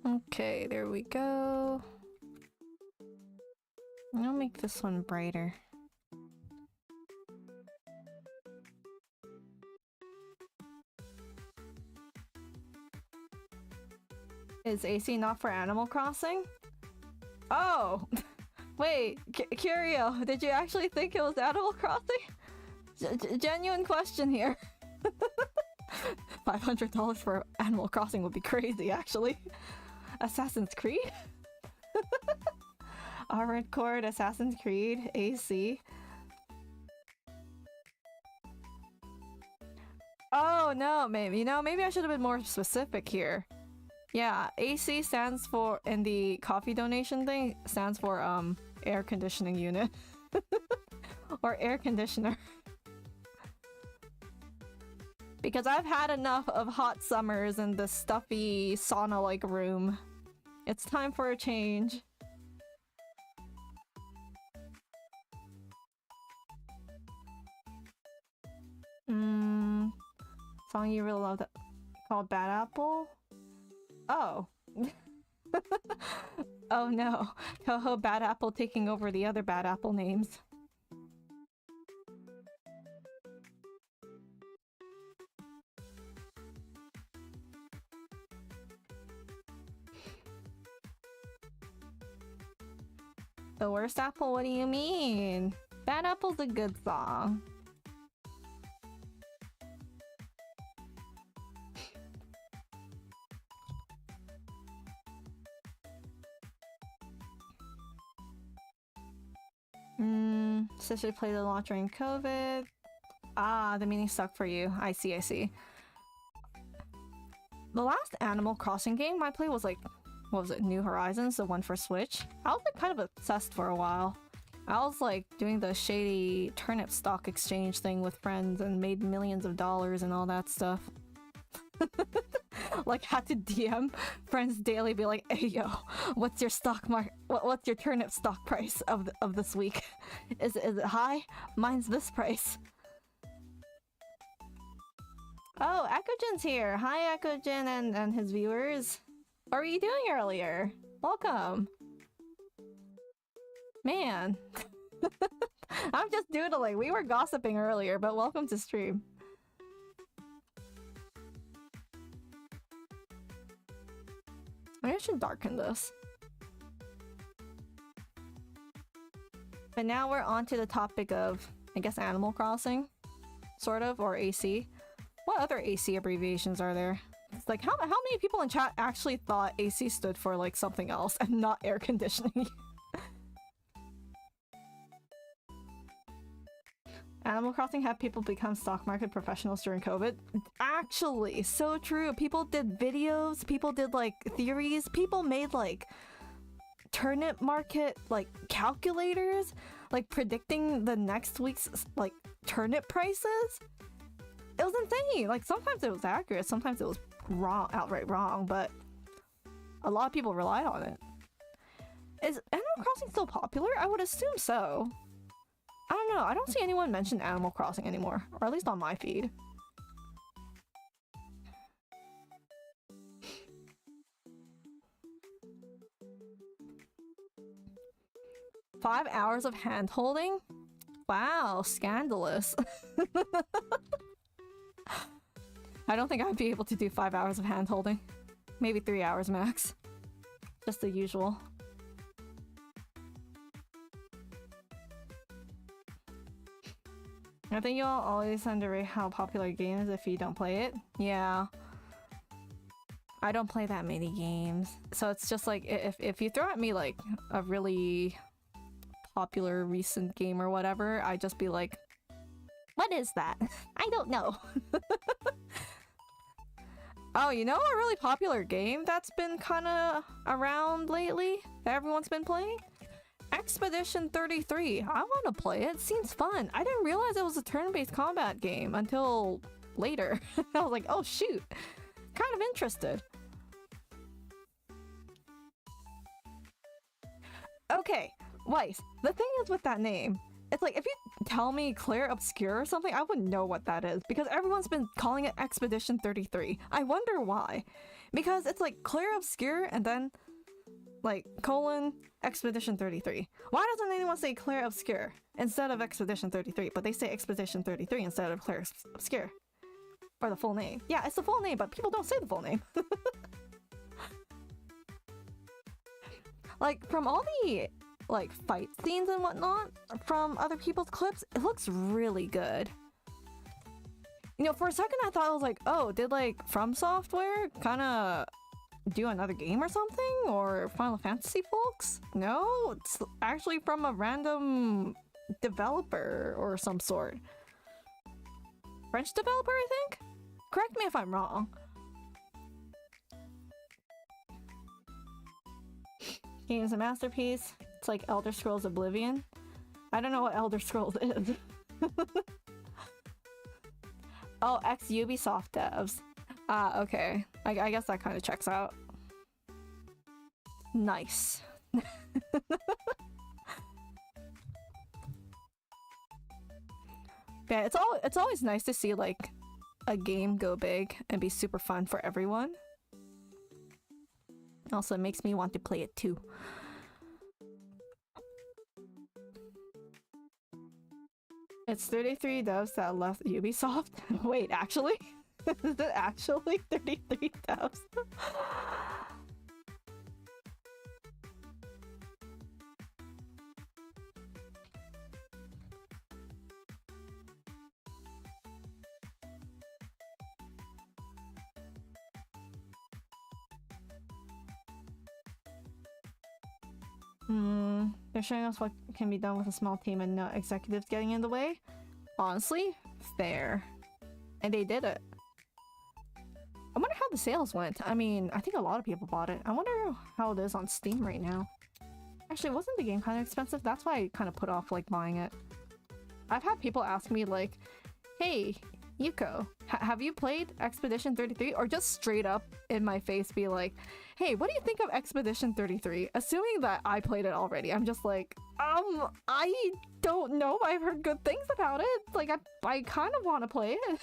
Okay, there we go. I'll make this one brighter. Is AC not for Animal Crossing? Oh! Wait, Curio, did you actually think it was Animal Crossing? Genuine question here. $500 for Animal Crossing would be crazy, actually. Assassin's Creed? Armored Core, Assassin's Creed, AC. Oh no, maybe I should have been more specific here. Yeah, AC stands for, in the coffee donation thing, stands for air conditioning unit. Or air conditioner. Because I've had enough of hot summers in the stuffy sauna-like room. It's time for a change. Song you really love that called Bad Apple? Oh. Oh no. Toho Bad Apple taking over the other Bad Apple names. The worst apple? What do you mean? Bad Apple's a good song. Sister played the launch during COVID. Ah, the meaning stuck for you. I see. The last Animal Crossing game I played was like, what was it? New Horizons, the one for Switch. I was like kind of obsessed for a while. I was like doing the shady turnip stock exchange thing with friends and made millions of dollars and all that stuff. Like had to DM friends daily, be like, "Hey yo, what's your what's your turnip stock price of this week? Is it high? Mine's this price." Oh, Ekojin's here. Hi, Ekojin and his viewers. What were you doing earlier? Welcome. Man. I'm just doodling. We were gossiping earlier, but welcome to stream. Maybe I should darken this. But now we're on to the topic of, I guess, Animal Crossing, sort of, or AC. What other AC abbreviations are there? It's like, how many people in chat actually thought AC stood for like something else and not air conditioning? Animal Crossing had people become stock market professionals during COVID. Actually, so true. People did videos, people did like theories, people made like turnip market like calculators, like predicting the next week's like turnip prices. It was insane. Like sometimes it was accurate, sometimes it was wrong, outright wrong, but a lot of people relied on it. Is Animal Crossing still popular? I would assume so. I don't know, I don't see anyone mention Animal Crossing anymore, or at least on my feed. Five hours of hand-holding? Wow, scandalous. I don't think I'd be able to do 5 hours of hand-holding. Maybe 3 hours max. Just the usual. I think you'll always underrate how popular a game is if you don't play it. Yeah. I don't play that many games. So it's just like, if you throw at me like a really popular recent game or whatever, I'd just be like, what is that? I don't know. Oh, you know a really popular game that's been kind of around lately that everyone's been playing? Expedition 33. I want to play it. Seems fun. I didn't realize it was a turn-based combat game until later. I was like, oh shoot. Kind of interested. Okay, Weiss, the thing is with that name, it's like if you tell me Claire Obscure or something, I wouldn't know what that is because everyone's been calling it Expedition 33. I wonder why. Because it's like Claire Obscure and then like colon Expedition 33. Why doesn't anyone say Claire Obscure instead of Expedition 33, but they say Expedition 33 instead of Claire Obscure? Or the full name. Yeah, it's the full name, but people don't say the full name. Like, from all the like fight scenes and whatnot from other people's clips, it looks really good. You know, for a second I thought, I was like, oh, did like From Software kind of do another game or something? Or Final Fantasy folks? No, it's actually from a random developer or some sort. French developer, I think? Correct me if I'm wrong. Game's a masterpiece. It's like Elder Scrolls Oblivion. I don't know what Elder Scrolls is. Oh, ex-Ubisoft devs. Ah, okay. I guess that kind of checks out. Nice. Yeah, it's always nice to see like a game go big and be super fun for everyone. Also, it makes me want to play it too. It's 33 devs that left Ubisoft. Wait, actually? Is it actually 33 devs? They're showing us what can be done with a small team and no executives getting in the way. Honestly, fair. And they did it. I wonder how the sales went. I mean, I think a lot of people bought it. I wonder how it is on Steam right now. Actually, wasn't the game kind of expensive? That's why I kind of put off like buying it. I've had people ask me like, hey, Yuko, have you played Expedition 33? Or just straight up in my face be like, hey, what do you think of Expedition 33? Assuming that I played it already. I'm just like, I don't know. I've heard good things about it. Like, I kind of want to play it.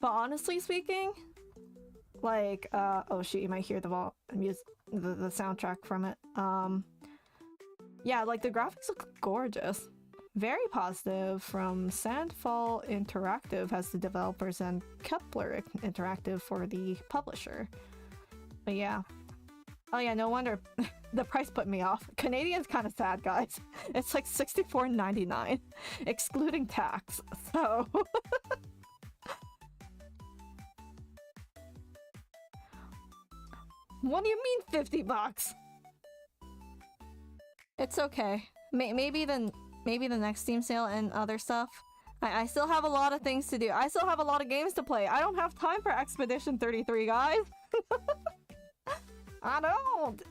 But honestly speaking, like, oh shit, you might hear the soundtrack from it. Yeah, like the graphics look gorgeous. Very positive from Sandfall Interactive as the developers and Kepler Interactive for the publisher. But yeah, Oh yeah, no wonder the price put me off. Canadian's kind of sad, guys. It's like $64.99, excluding tax. So what do you mean 50 bucks? It's okay. Maybe the next Steam sale and other stuff. I still have a lot of things to do. I still have a lot of games to play. I don't have time for Expedition 33, guys. I don't.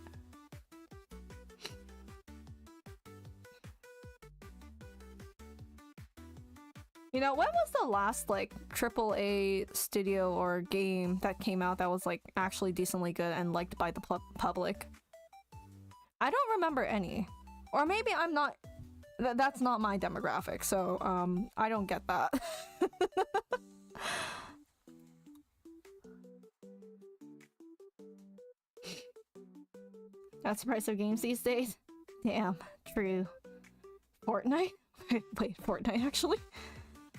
You know, when was the last like AAA studio or game that came out that was like actually decently good and liked by the public? I don't remember any. Or maybe I'm not... that's not my demographic, so I don't get that. That's the price of games these days? Damn, true. Fortnite? Wait, Fortnite actually?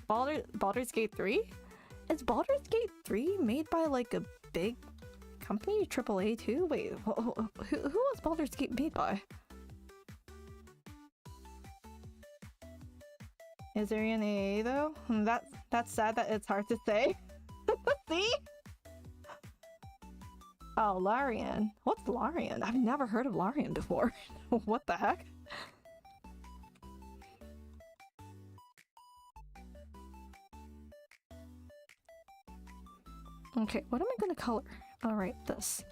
Baldur's Gate 3? Is Baldur's Gate 3 made by like a big company? AAA too? Wait, who was Baldur's Gate made by? Is there an AA though? That's sad that it's hard to say. See? Oh, Larian. What's Larian? I've never heard of Larian before. What the heck? Okay, what am I gonna color? Alright, this.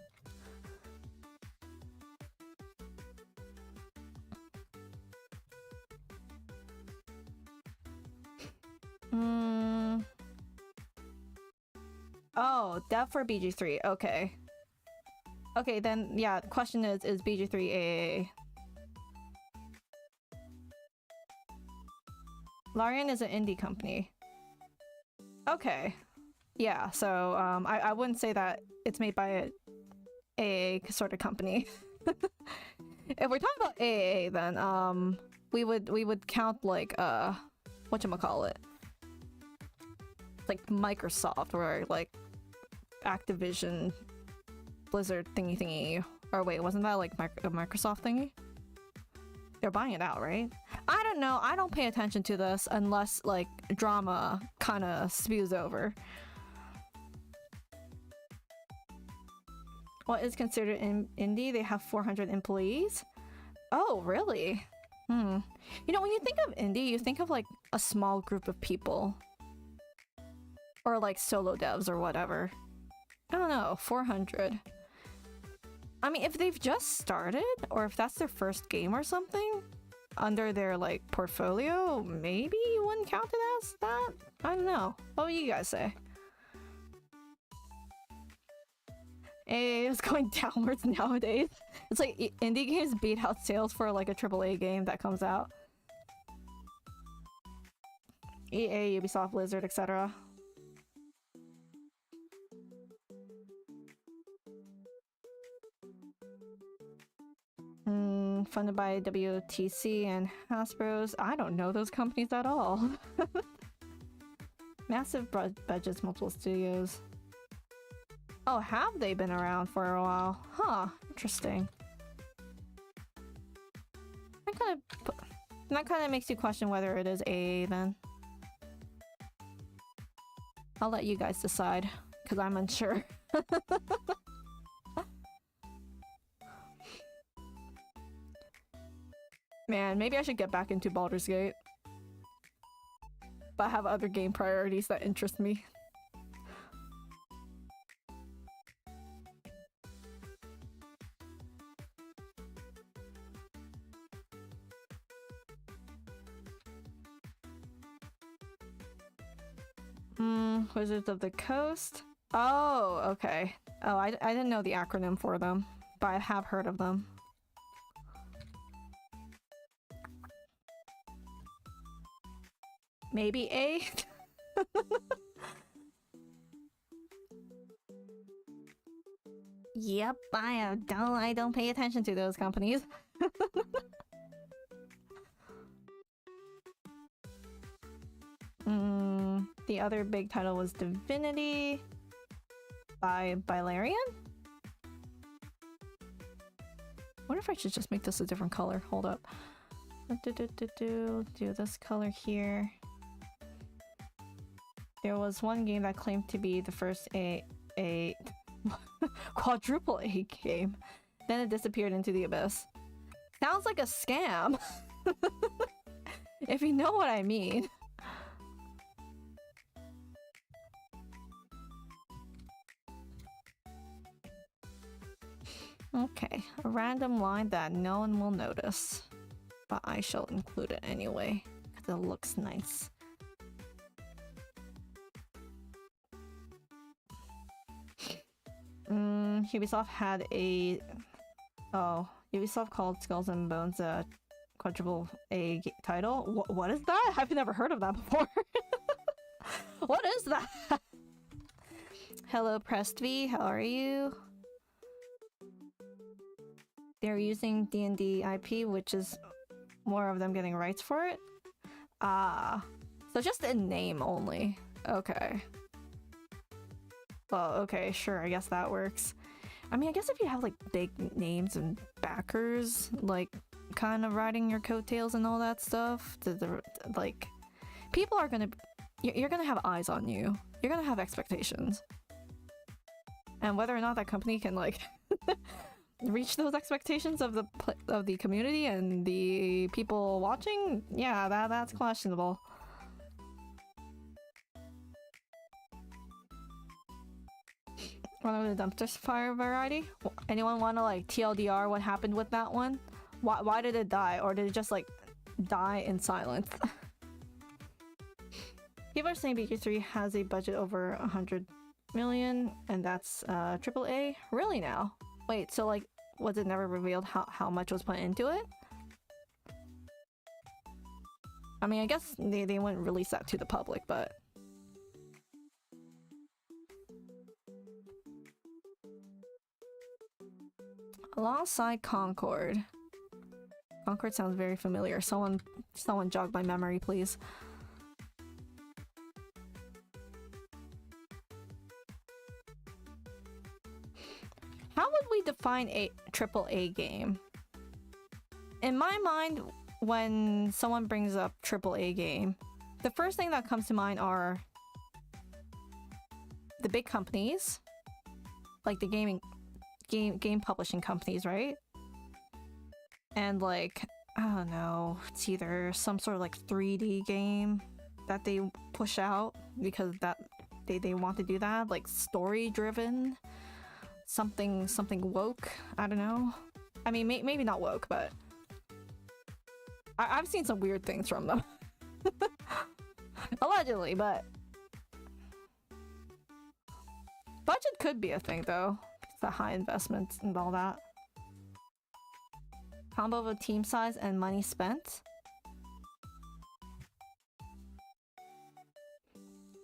Oh, dev for BG3. Okay. Okay, then yeah, the question is BG3 AAA? Larian is an indie company. Okay. Yeah, so I wouldn't say that it's made by a sort of company. If we're talking about AAA, then we would count like whatchamacallit, like Microsoft or like Activision, Blizzard thingy. Or wait, wasn't that like a Microsoft thingy? They're buying it out, right? I don't know. I don't pay attention to this unless like drama kind of spews over. What is considered indie? They have 400 employees. Oh, really? You know, when you think of indie, you think of like a small group of people. Or like solo devs or whatever. I don't know, 400. I mean, if they've just started, or if that's their first game or something, under their like portfolio, maybe you wouldn't count it as that? I don't know. What would you guys say? AA is going downwards nowadays. It's like indie games beat out sales for like a AAA game that comes out. EA, Ubisoft, Blizzard, etc. Funded by WTC and Hasbro's. I don't know those companies at all. Massive budgets, multiple studios. Oh, have they been around for a while? Huh, interesting. That kind of makes you question whether it is AA then. I'll let you guys decide, because I'm unsure. Man, maybe I should get back into Baldur's Gate. But I have other game priorities that interest me. Wizards of the Coast? Oh, okay. Oh, I didn't know the acronym for them, but I have heard of them. Maybe A? Yep, I don't pay attention to those companies. The other big title was Divinity by Larian? What if I should just make this a different color? Hold up. Do this color here. There was one game that claimed to be the first a quadruple A game. Then it disappeared into the abyss. Sounds like a scam. If you know what I mean. Okay, a random line that no one will notice. But I shall include it anyway, because it looks nice. Ubisoft had a... Oh, Ubisoft called Skulls and Bones a quadruple A title? What is that? I've never heard of that before. What is that? Hello, Prestv. How are you? They're using D&D IP, which is more of them getting rights for it. So just in name only. Okay. Well, okay, sure, I guess that works. I mean, I guess if you have like big names and backers, like kind of riding your coattails and all that stuff, like people are gonna, you're gonna have eyes on you. You're gonna have expectations. And whether or not that company can like reach those expectations of the community and the people watching, yeah, that's questionable. One of the dumpster fire variety? Anyone want to like TLDR what happened with that one? Why did it die? Or did it just like die in silence? People are saying BQ3 has a budget over 100 million and that's AAA? Really now? Wait, so like was it never revealed how much was put into it? I mean, I guess they wouldn't release that to the public, but... Alongside Concord. Concord sounds very familiar. Someone jog my memory, please. How would we define a AAA game? In my mind, when someone brings up AAA game, the first thing that comes to mind are the big companies, like the game publishing companies, right? And like, I don't know, it's either some sort of like 3D game that they push out because that they want to do that, like story driven, something woke. I don't know. I mean, maybe not woke, but I've seen some weird things from them. Allegedly, but budget could be a thing though. It's a high investment and all that. Combo of a team size and money spent.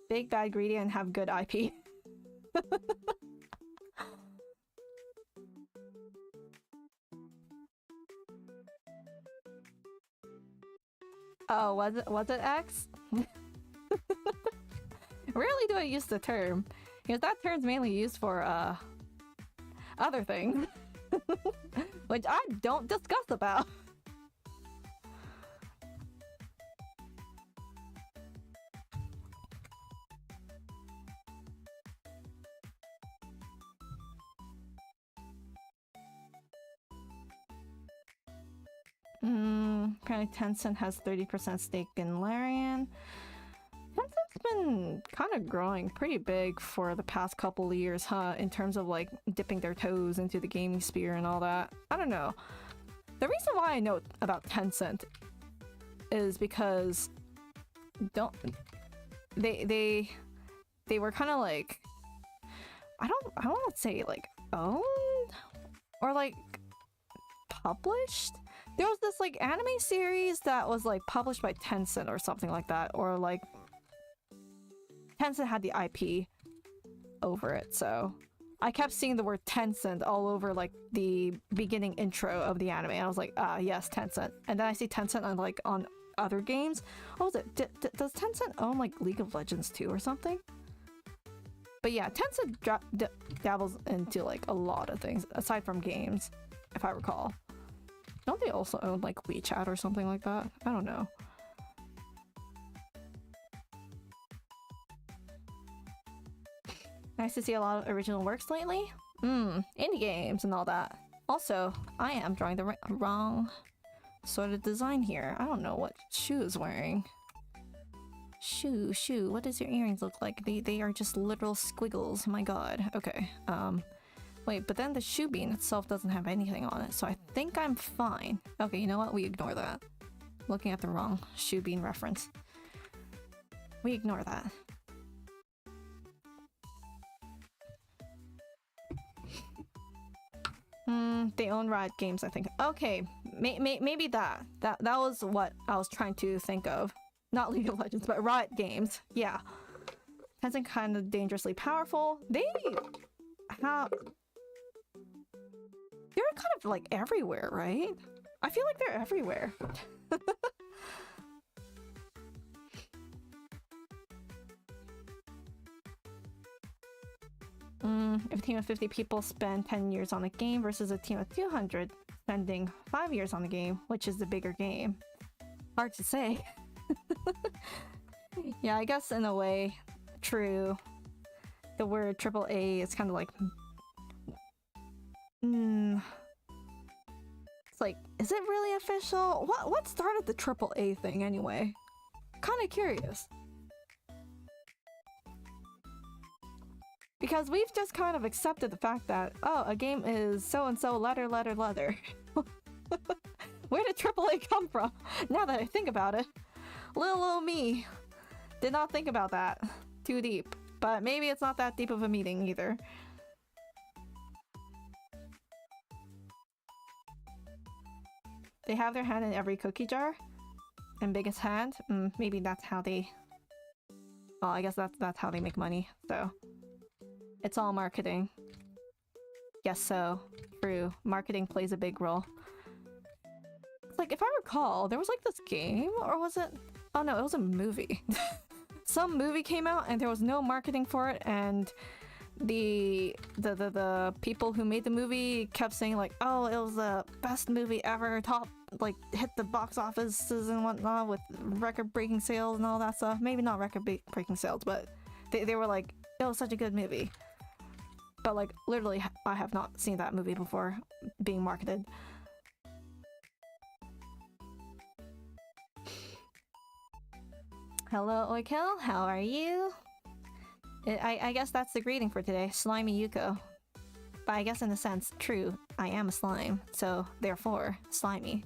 Big, bad, greedy, and have good IP. Oh, was it X? Rarely do I use the term, because that term's mainly used for other things. Which I don't discuss about. Apparently Tencent has 30% stake in Larian. Tencent's been kind of growing pretty big for the past couple of years, huh? In terms of like dipping their toes into the gaming sphere and all that. I don't know. The reason why I know about Tencent is because they were kind of like, I don't want to say like owned or like published. There was this like anime series that was like published by Tencent or something like that, or like Tencent had the IP over it, so I kept seeing the word Tencent all over like the beginning intro of the anime, and I was like, ah, yes, Tencent. And then I see Tencent on like on other games. What was it? Does Tencent own like League of Legends too or something? But yeah, Tencent dabbles into like a lot of things aside from games, if I recall. Don't they also own like WeChat or something like that? I don't know. Nice to see a lot of original works lately. Indie games and all that. Also, I am drawing the wrong sort of design here. I don't know what Shu is wearing. Shu, what does your earrings look like? They are just literal squiggles. My god. Okay. Wait, but then the shoe bean itself doesn't have anything on it, so I think I'm fine. Okay, you know what? We ignore that. Looking at the wrong shoe bean reference. We ignore that. They own Riot Games, I think. Okay, maybe that was what I was trying to think of. Not League of Legends, but Riot Games. Yeah. Tencent kind of dangerously powerful. They have... They're kind of like everywhere, right? I feel like they're everywhere. If a team of 50 people spend 10 years on a game versus a team of 200 spending 5 years on the game, which is the bigger game? Hard to say. Yeah, I guess in a way, true. The word AAA is kind of like... It's like, is it really official? What started the AAA thing anyway? Kind of curious. Because we've just kind of accepted the fact that, oh, a game is so-and-so letter. Where did AAA come from? Now that I think about it. Little old me did not think about that too deep. But maybe it's not that deep of a meaning either. They have their hand in every cookie jar. And biggest hand? Maybe that's how they... Well, I guess that's how they make money, so... It's all marketing. Yes, so. True. Marketing plays a big role. It's like, if I recall, there was like this game, or was it? Oh no, it was a movie. Some movie came out and there was no marketing for it, and the people who made the movie kept saying like, oh, it was the best movie ever, top, like, hit the box offices and whatnot with record-breaking sales and all that stuff. Maybe not record-breaking sales, but they were like, it was such a good movie. But like, literally, I have not seen that movie before being marketed. Hello, Oikel, how are you? I guess that's the greeting for today, Slimy Yuko. But I guess in a sense, true, I am a slime, so therefore, slimy.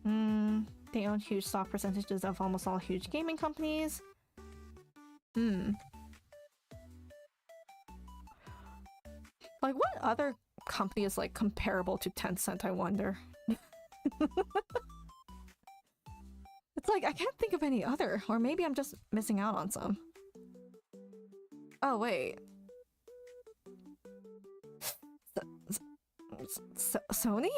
They own huge stock percentages of almost all huge gaming companies. Like, what other company is, like, comparable to Tencent, I wonder? It's like, I can't think of any other, or maybe I'm just missing out on some. Oh, wait. Sony?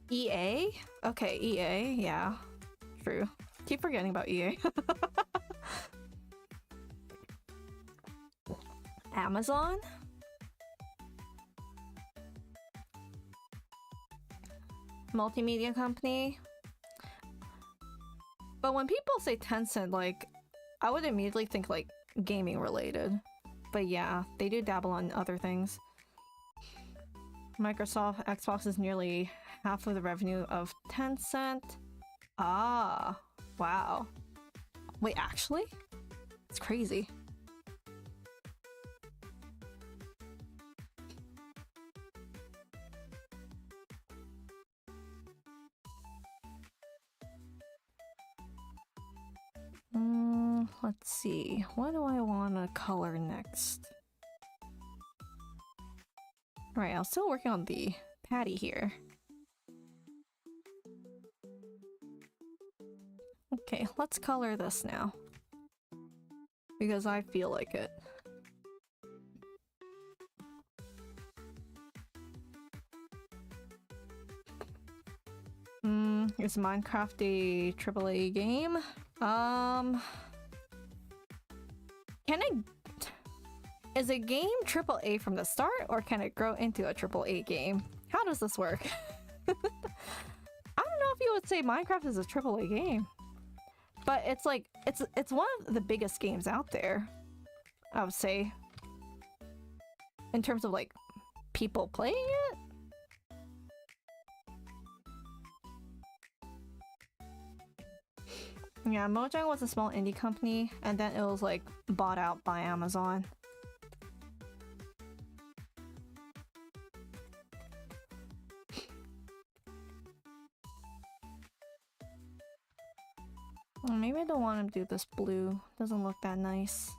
EA? Okay, EA, yeah. True. Keep forgetting about EA. Amazon? Multimedia company? But when people say Tencent, like, I would immediately think, like, gaming related. But yeah, they do dabble on other things. Microsoft Xbox is nearly half of the revenue of Tencent. Ah, wow. Wait, actually? It's crazy. Let's see. What do I want to color next? Alright, I'm still working on the patty here. Okay, let's color this now. Because I feel like it. Is Minecraft a AAA game? Can I... Is a game AAA from the start, or can it grow into a AAA game? How does this work? I don't know if you would say Minecraft is a AAA game, but it's like it's one of the biggest games out there, I would say, in terms of like people playing it. Yeah, Mojang was a small indie company, and then it was like bought out by Amazon. Well, maybe I don't want to do this blue. Doesn't look that nice.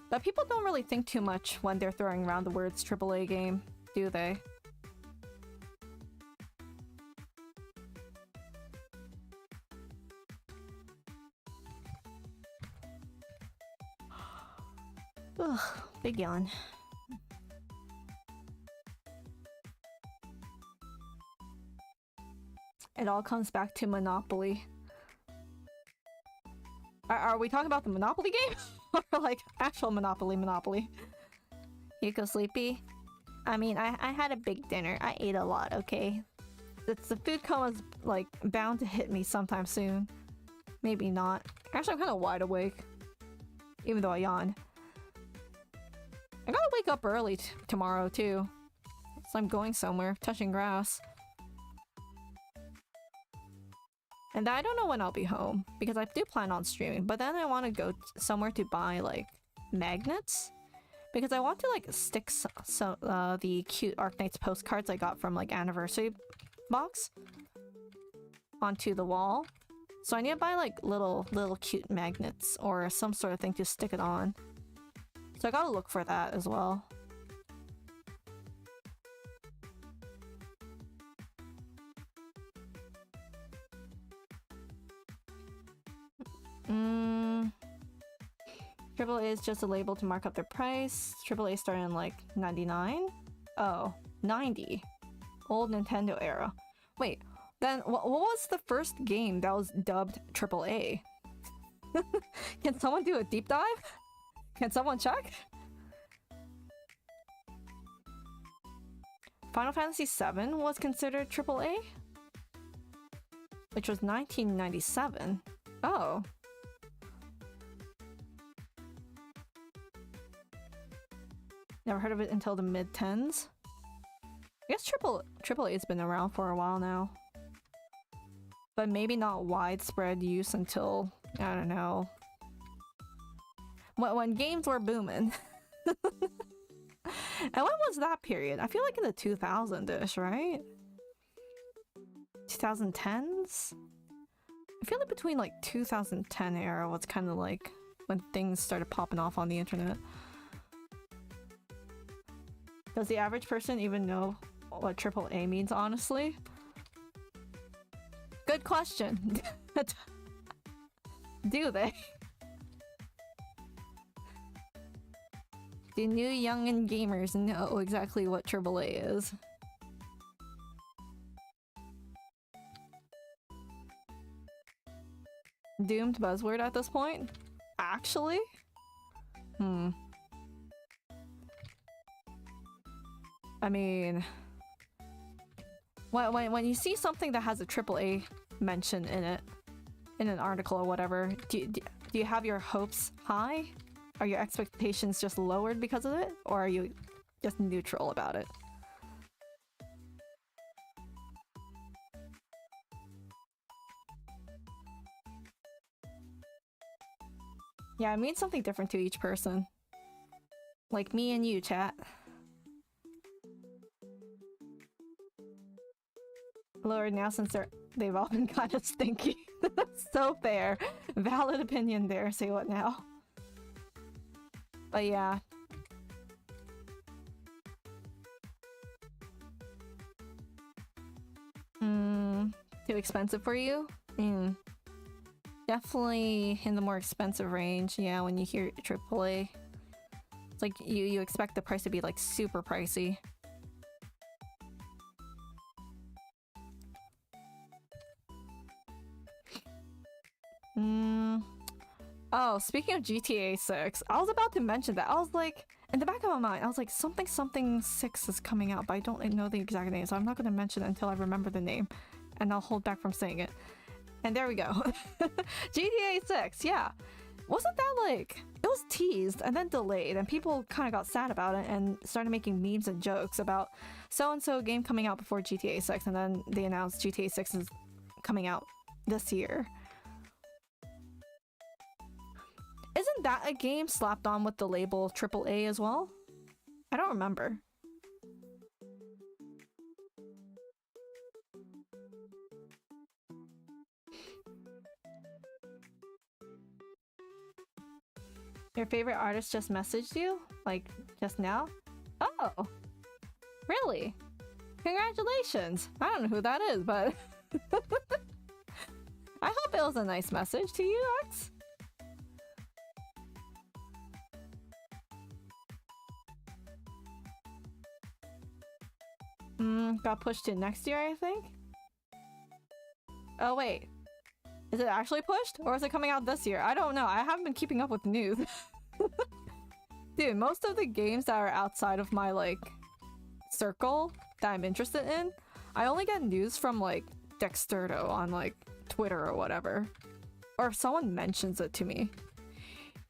But people don't really think too much when they're throwing around the words AAA game, do they? Ugh, big yawn. It all comes back to Monopoly. Are we talking about the Monopoly game? Or like actual Monopoly? Yuuko sleepy? I mean, I had a big dinner. I ate a lot, okay? The food coma's like bound to hit me sometime soon. Maybe not. Actually, I'm kind of wide awake. Even though I yawned. I gotta wake up early tomorrow too. So I'm going somewhere, touching grass. And I don't know when I'll be home, because I do plan on streaming, but then I want to go somewhere to buy, like, magnets? Because I want to, like, stick the cute Arknights postcards I got from, like, anniversary box onto the wall. So I need to buy, like, little cute magnets or some sort of thing to stick it on. So I gotta look for that as well. AAA is just a label to mark up their price. AAA started in like 99? Oh, 90. Old Nintendo era. Wait, then what was the first game that was dubbed AAA? Can someone do a deep dive? Can someone check? Final Fantasy VII was considered AAA? Which was 1997. Oh. Never heard of it until the mid-10s. I guess AAA's been around for a while now. But maybe not widespread use until, I don't know, when games were booming. And when was that period? I feel like in the 2000-ish, right? 2010s? I feel like between like 2010 era was kind of like when things started popping off on the internet. Does the average person even know what AAA means, honestly? Good question. Do they? Do new youngin' gamers know exactly what AAA is? Doomed buzzword at this point? Actually? I mean, when you see something that has a AAA mention in it, in an article or whatever, do you have your hopes high? Are your expectations just lowered because of it? Or are you just neutral about it? Yeah, it means something different to each person. Like me and you, chat. Lowered now since they've all been kind of stinky. So fair. Valid opinion there, say what now. But yeah. Too expensive for you? Definitely in the more expensive range. Yeah, when you hear AAA, it's like you expect the price to be like super pricey. Oh, speaking of GTA 6, I was about to mention that. I was like, in the back of my mind, I was like, something 6 is coming out, but I don't know the exact name, so I'm not going to mention it until I remember the name, and I'll hold back from saying it. And there we go. GTA 6, yeah. Wasn't that like... It was teased and then delayed, and people kind of got sad about it and started making memes and jokes about so-and-so game coming out before GTA 6, and then they announced GTA 6 is coming out this year. Isn't that a game slapped on with the label AAA as well? I don't remember. Your favorite artist just messaged you? Like, just now? Oh! Really? Congratulations! I don't know who that is, but... I hope it was a nice message to you, X. Got pushed to next year, I think? Oh, wait. Is it actually pushed? Or is it coming out this year? I don't know. I haven't been keeping up with news. Dude, most of the games that are outside of my, like, circle that I'm interested in, I only get news from, like, Dexterto on, like, Twitter or whatever. Or if someone mentions it to me.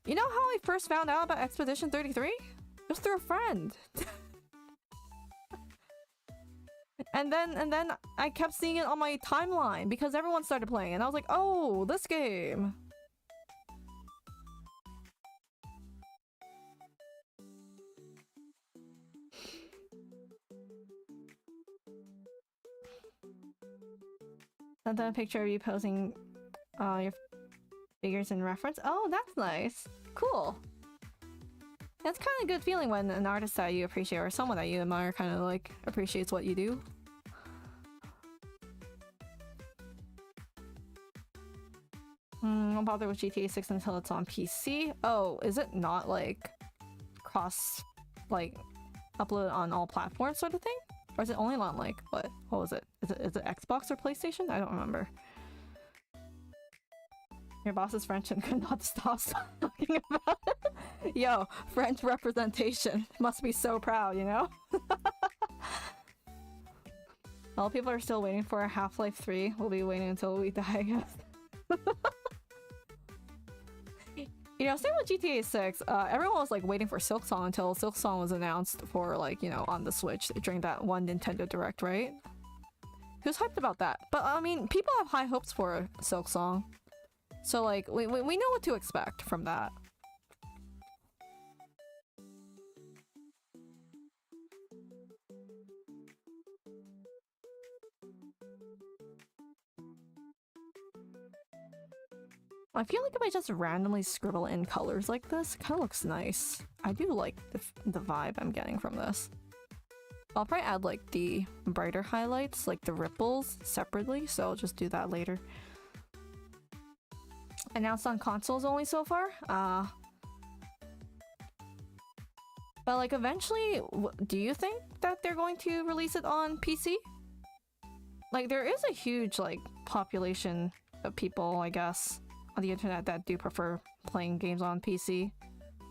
You know how I first found out about Expedition 33? It was through a friend. And then I kept seeing it on my timeline because everyone started playing it, and I was like, oh, this game. And then a picture of you posing your figures in reference. Oh, that's nice. Cool. It's kind of a good feeling when an artist that you appreciate or someone that you admire kind of like appreciates what you do. I'll bother with GTA 6 until it's on PC. Oh, is it not like cross, like upload on all platforms sort of thing? Or is it only on like, what was it? Is it Xbox or PlayStation? I don't remember. Your boss is French and could not stop talking about it. Yo, French representation. Must be so proud, you know? All people are still waiting for Half-Life 3. We'll be waiting until we die, I guess. You know, same with GTA 6, everyone was like waiting for Silksong until Silksong was announced for like, you know, on the Switch during that one Nintendo Direct, right? Who's hyped about that? But I mean, people have high hopes for Silksong. So like, we know what to expect from that. I feel like if I just randomly scribble in colors like this, it kind of looks nice. I do like the vibe I'm getting from this. I'll probably add like the brighter highlights, like the ripples, separately, so I'll just do that later. Announced on consoles only so far? But like eventually, do you think that they're going to release it on PC? Like there is a huge like population of people, I guess, on the internet that do prefer playing games on PC.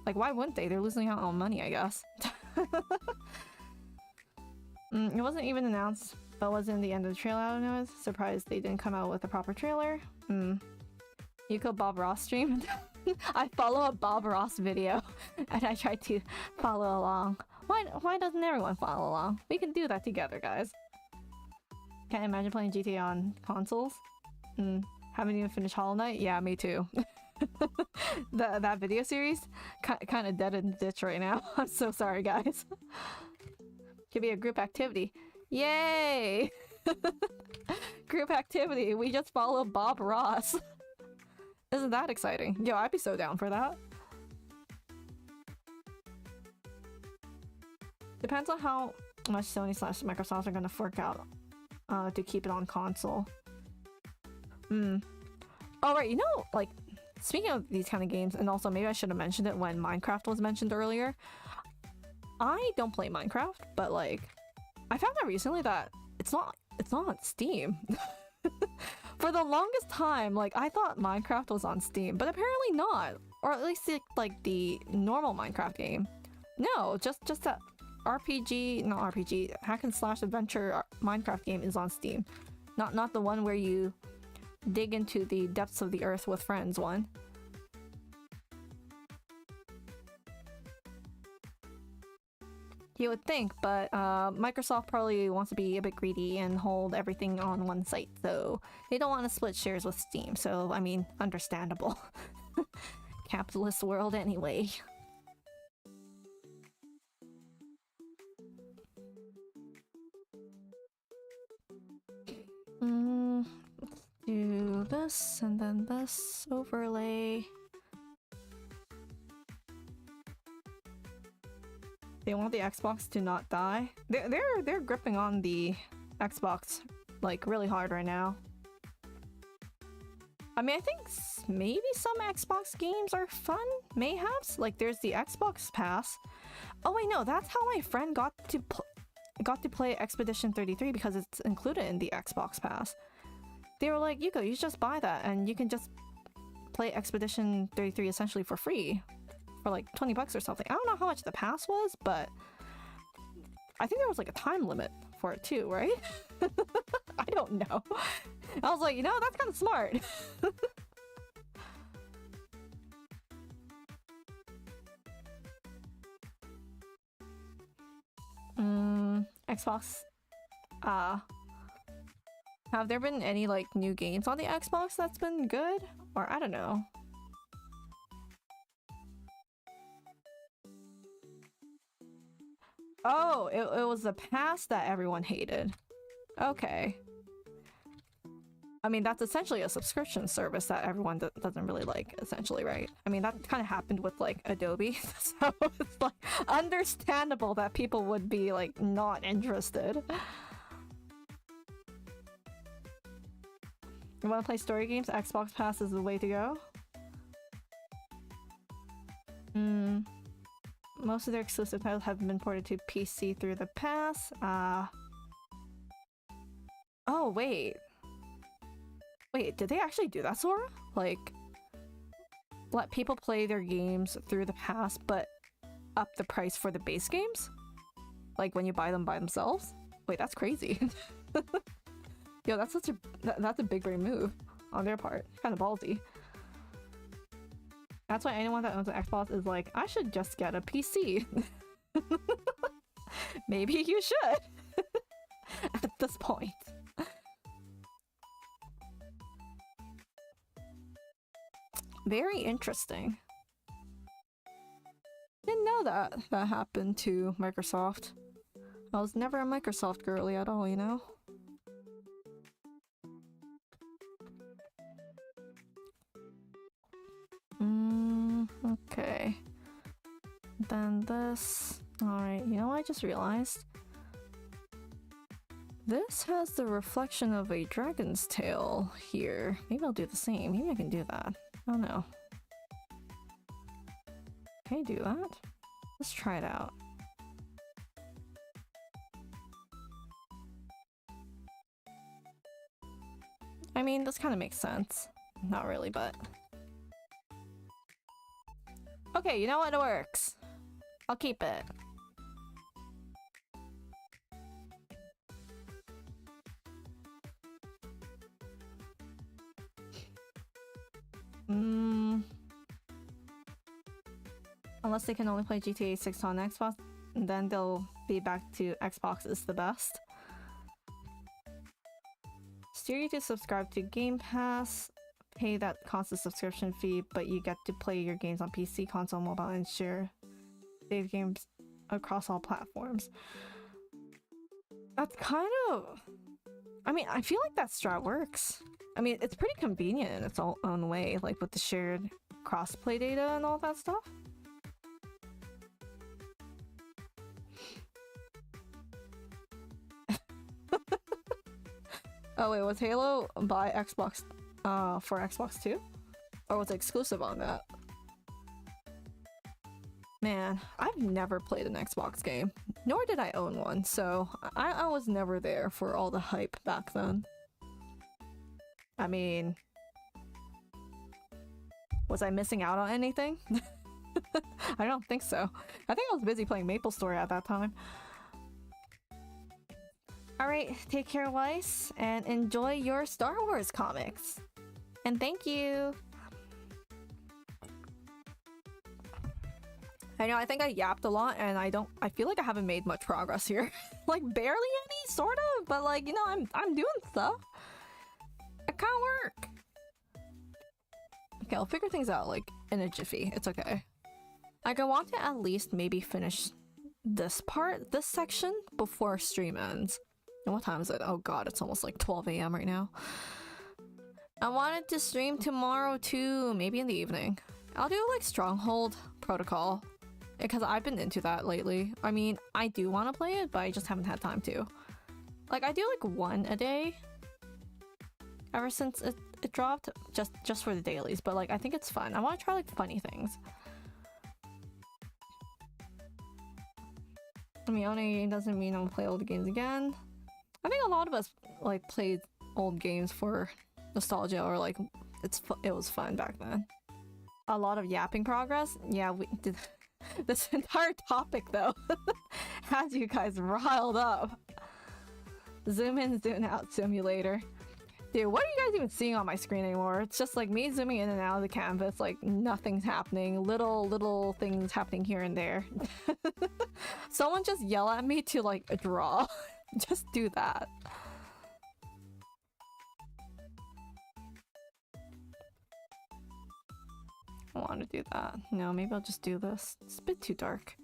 Like why wouldn't they? They're losing out on money, I guess. It wasn't even announced, but was in the end of the trailer. I don't know. I was surprised they didn't come out with a proper trailer. Yuuko Bob Ross stream. I follow a Bob Ross video and I try to follow along. Why doesn't everyone follow along? We can do that together, guys. Can't imagine playing GTA on consoles. Haven't even finished Hollow Knight? Yeah, me too. That video series? Kind of dead in the ditch right now. I'm so sorry, guys. Could be a group activity. Yay! Group activity. We just follow Bob Ross. Isn't that exciting? Yo, I'd be so down for that. Depends on how much Sony/Microsoft are gonna fork out to keep it on console. Oh right, you know, like speaking of these kind of games, and also maybe I should have mentioned it when Minecraft was mentioned earlier. I don't play Minecraft, but like I found out recently that it's not on Steam. For the longest time, like I thought Minecraft was on Steam, but apparently not. Or at least like the normal Minecraft game. No, just that RPG, not RPG, hack and slash adventure Minecraft game is on Steam. Not the one where you dig into the depths of the earth with friends one. You would think, but Microsoft probably wants to be a bit greedy and hold everything on one site, so they don't want to split shares with Steam, so I mean, understandable. Capitalist world anyway. Let's do this and then this overlay. They want the Xbox to not die. They're gripping on the Xbox like really hard right now. I mean, I think maybe some Xbox games are fun, mayhaps. Like there's the Xbox Pass. Oh wait, no, that's how my friend got to play Expedition 33 because it's included in the Xbox Pass. They were like, Yuko, you just buy that and you can just play Expedition 33 essentially for free. For like 20 bucks or something. I don't know how much the pass was, but I think there was like a time limit for it too, right? I don't know. I was like, you know, that's kind of smart. Xbox. Have there been any like new games on the Xbox that's been good? Or I don't know. Oh, it was the past that everyone hated. Okay. I mean, that's essentially a subscription service that everyone doesn't really like, essentially, right? I mean, that kind of happened with, like, Adobe, so it's, like, understandable that people would be, like, not interested. You want to play story games? Xbox Pass is the way to go. Most of their exclusive titles have been ported to PC through the pass. Oh, wait. Wait, did they actually do that, Sora? Like, let people play their games through the pass, but up the price for the base games? Like when you buy them by themselves? Wait, that's crazy. Yo, that's a big brain move on their part. Kind of ballsy. That's why anyone that owns an Xbox is like, I should just get a PC. Maybe you should. At this point. Very interesting. Didn't know that happened to Microsoft. I was never a Microsoft girly at all, you know? Okay. Then this... Alright, you know what I just realized? This has the reflection of a dragon's tail here. Maybe I'll do the same. Maybe I can do that. I don't know. Can I do that? Let's try it out. I mean, this kind of makes sense. Not really, but... Okay, you know what? It works. I'll keep it. Unless they can only play GTA 6 on Xbox, then they'll be back to Xbox is the best. Steer you to subscribe to Game Pass, pay that constant subscription fee, but you get to play your games on PC, console, mobile, and share save games across all platforms. That's kind of... I mean, I feel like that strat works. I mean, it's pretty convenient in its own way, like with the shared crossplay data and all that stuff. Oh wait, was Halo by Xbox For Xbox 2? Or was it exclusive on that? Man, I've never played an Xbox game, nor did I own one, so I was never there for all the hype back then. I mean, was I missing out on anything? I don't think so. I think I was busy playing MapleStory at that time. Alright, take care, Weiss, and enjoy your Star Wars comics. And thank you! I know, I think I yapped a lot, and I feel like I haven't made much progress here. Like, barely any, sort of, but like, you know, I'm doing stuff. It kinda work. Okay, I'll figure things out, like, in a jiffy. It's okay. Like, I want to at least maybe finish this part, this section, before stream ends. And what time is it? Oh god, it's almost like 12 AM right now. I wanted to stream tomorrow too, maybe in the evening. I'll do like Stronghold Protocol, because I've been into that lately. I mean, I do want to play it, but I just haven't had time to. Like, I do like one a day ever since it dropped, just for the dailies, but like, I think it's fun. I want to try like funny things. I mean, owning doesn't mean I'll play old games again. I think a lot of us like played old games for nostalgia, or like it was fun back then. A lot of yapping progress. Yeah, we did. This entire topic though has you guys riled up. Zoom in, zoom out simulator. Dude, what are you guys even seeing on my screen anymore? It's just like me zooming in and out of the canvas, like nothing's happening. Little things happening here and there. Someone just yell at me to like draw. Just do that. I want to do that. No, maybe I'll just do this. It's a bit too dark.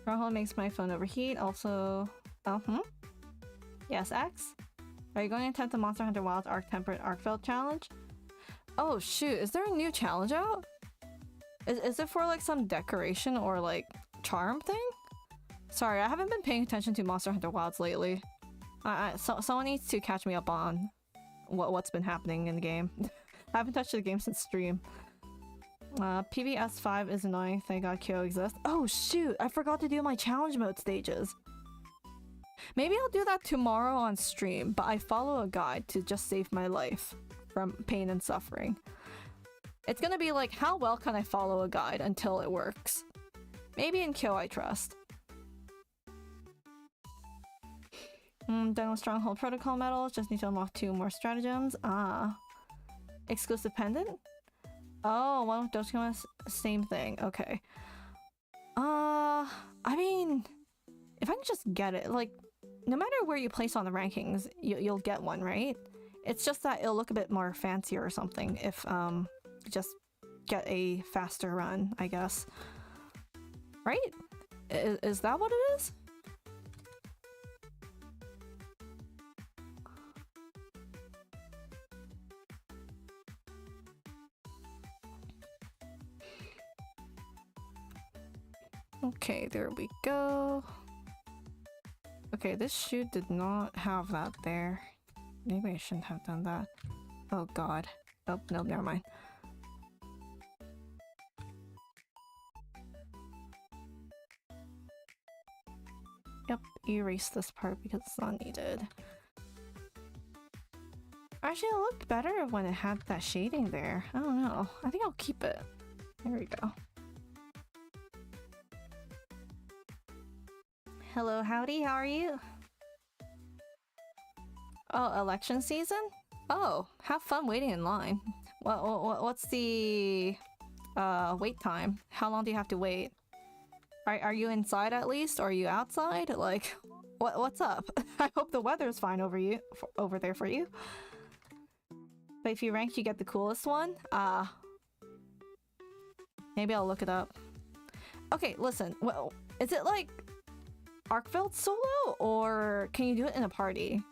Stronghold makes my phone overheat. Also, yes, X. Are you going to attempt the Monster Hunter Wilds Arc Temperate Arcveld challenge? Oh shoot! Is there a new challenge out? Is it for like some decoration or like charm thing? Sorry, I haven't been paying attention to Monster Hunter Wilds lately. Someone needs to catch me up on what's been happening in the game. I haven't touched the game since stream. PVS5 is annoying. Thank God Kyo exists. Oh shoot! I forgot to do my challenge mode stages. Maybe I'll do that tomorrow on stream, but I follow a guide to just save my life from pain and suffering. It's gonna be like, how well can I follow a guide until it works? Maybe in Kyo I trust. Done with Stronghold Protocol medals, just need to unlock 2 more stratagems. Exclusive pendant? Oh, one with Doshima, same thing. Okay. I mean, if I can just get it, like, no matter where you place on the rankings, you'll get one, right? It's just that it'll look a bit more fancier or something if, you just get a faster run, I guess. Right? Is that what it is? Okay, there we go. Okay, this shoe did not have that there. Maybe I shouldn't have done that. Oh god. Oh, no, never mind. Yep, erase this part because it's not needed. Actually, it looked better when it had that shading there. I don't know. I think I'll keep it. There we go. Hello, howdy, how are you? Oh, election season? Oh, have fun waiting in line. What's the wait time? How long do you have to wait? Are you inside at least, or are you outside? Like, what's up? I hope the weather's fine over there for you. But if you rank, you get the coolest one. Maybe I'll look it up. Okay, listen. Well, is it like Arcveld solo, or can you do it in a party?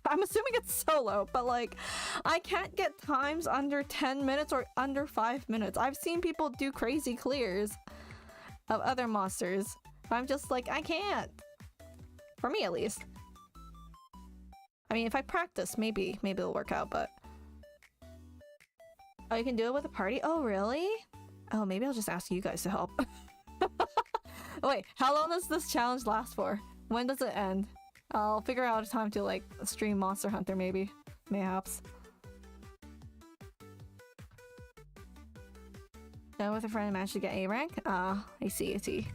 I'm assuming it's solo, but like, I can't get times under 10 minutes or under 5 minutes. I've seen people do crazy clears of other monsters. I'm just like, I can't. For me, at least. I mean, if I practice, maybe it'll work out, but... Oh, you can do it with a party? Oh, really? Oh, maybe I'll just ask you guys to help. Wait, how long does this challenge last for? When does it end? I'll figure out a time to, like, stream Monster Hunter, maybe. Mayhaps. Done with a friend and managed to get A rank? Ah, I see, I see.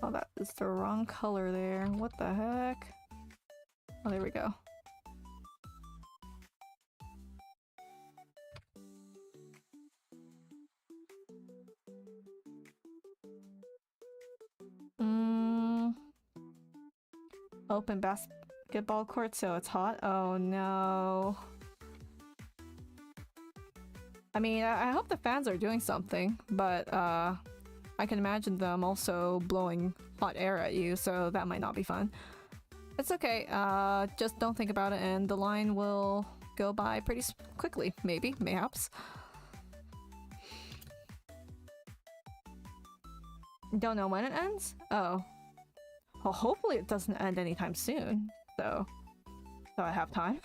Oh, that is the wrong color there. What the heck? Oh, there we go. Open basketball court so it's hot? Oh no. I mean, I hope the fans are doing something, but I can imagine them also blowing hot air at you, so that might not be fun. It's okay, just don't think about it and the line will go by pretty quickly, maybe, mayhaps. Don't know when it ends? Oh. Well, hopefully it doesn't end anytime soon, so I have time.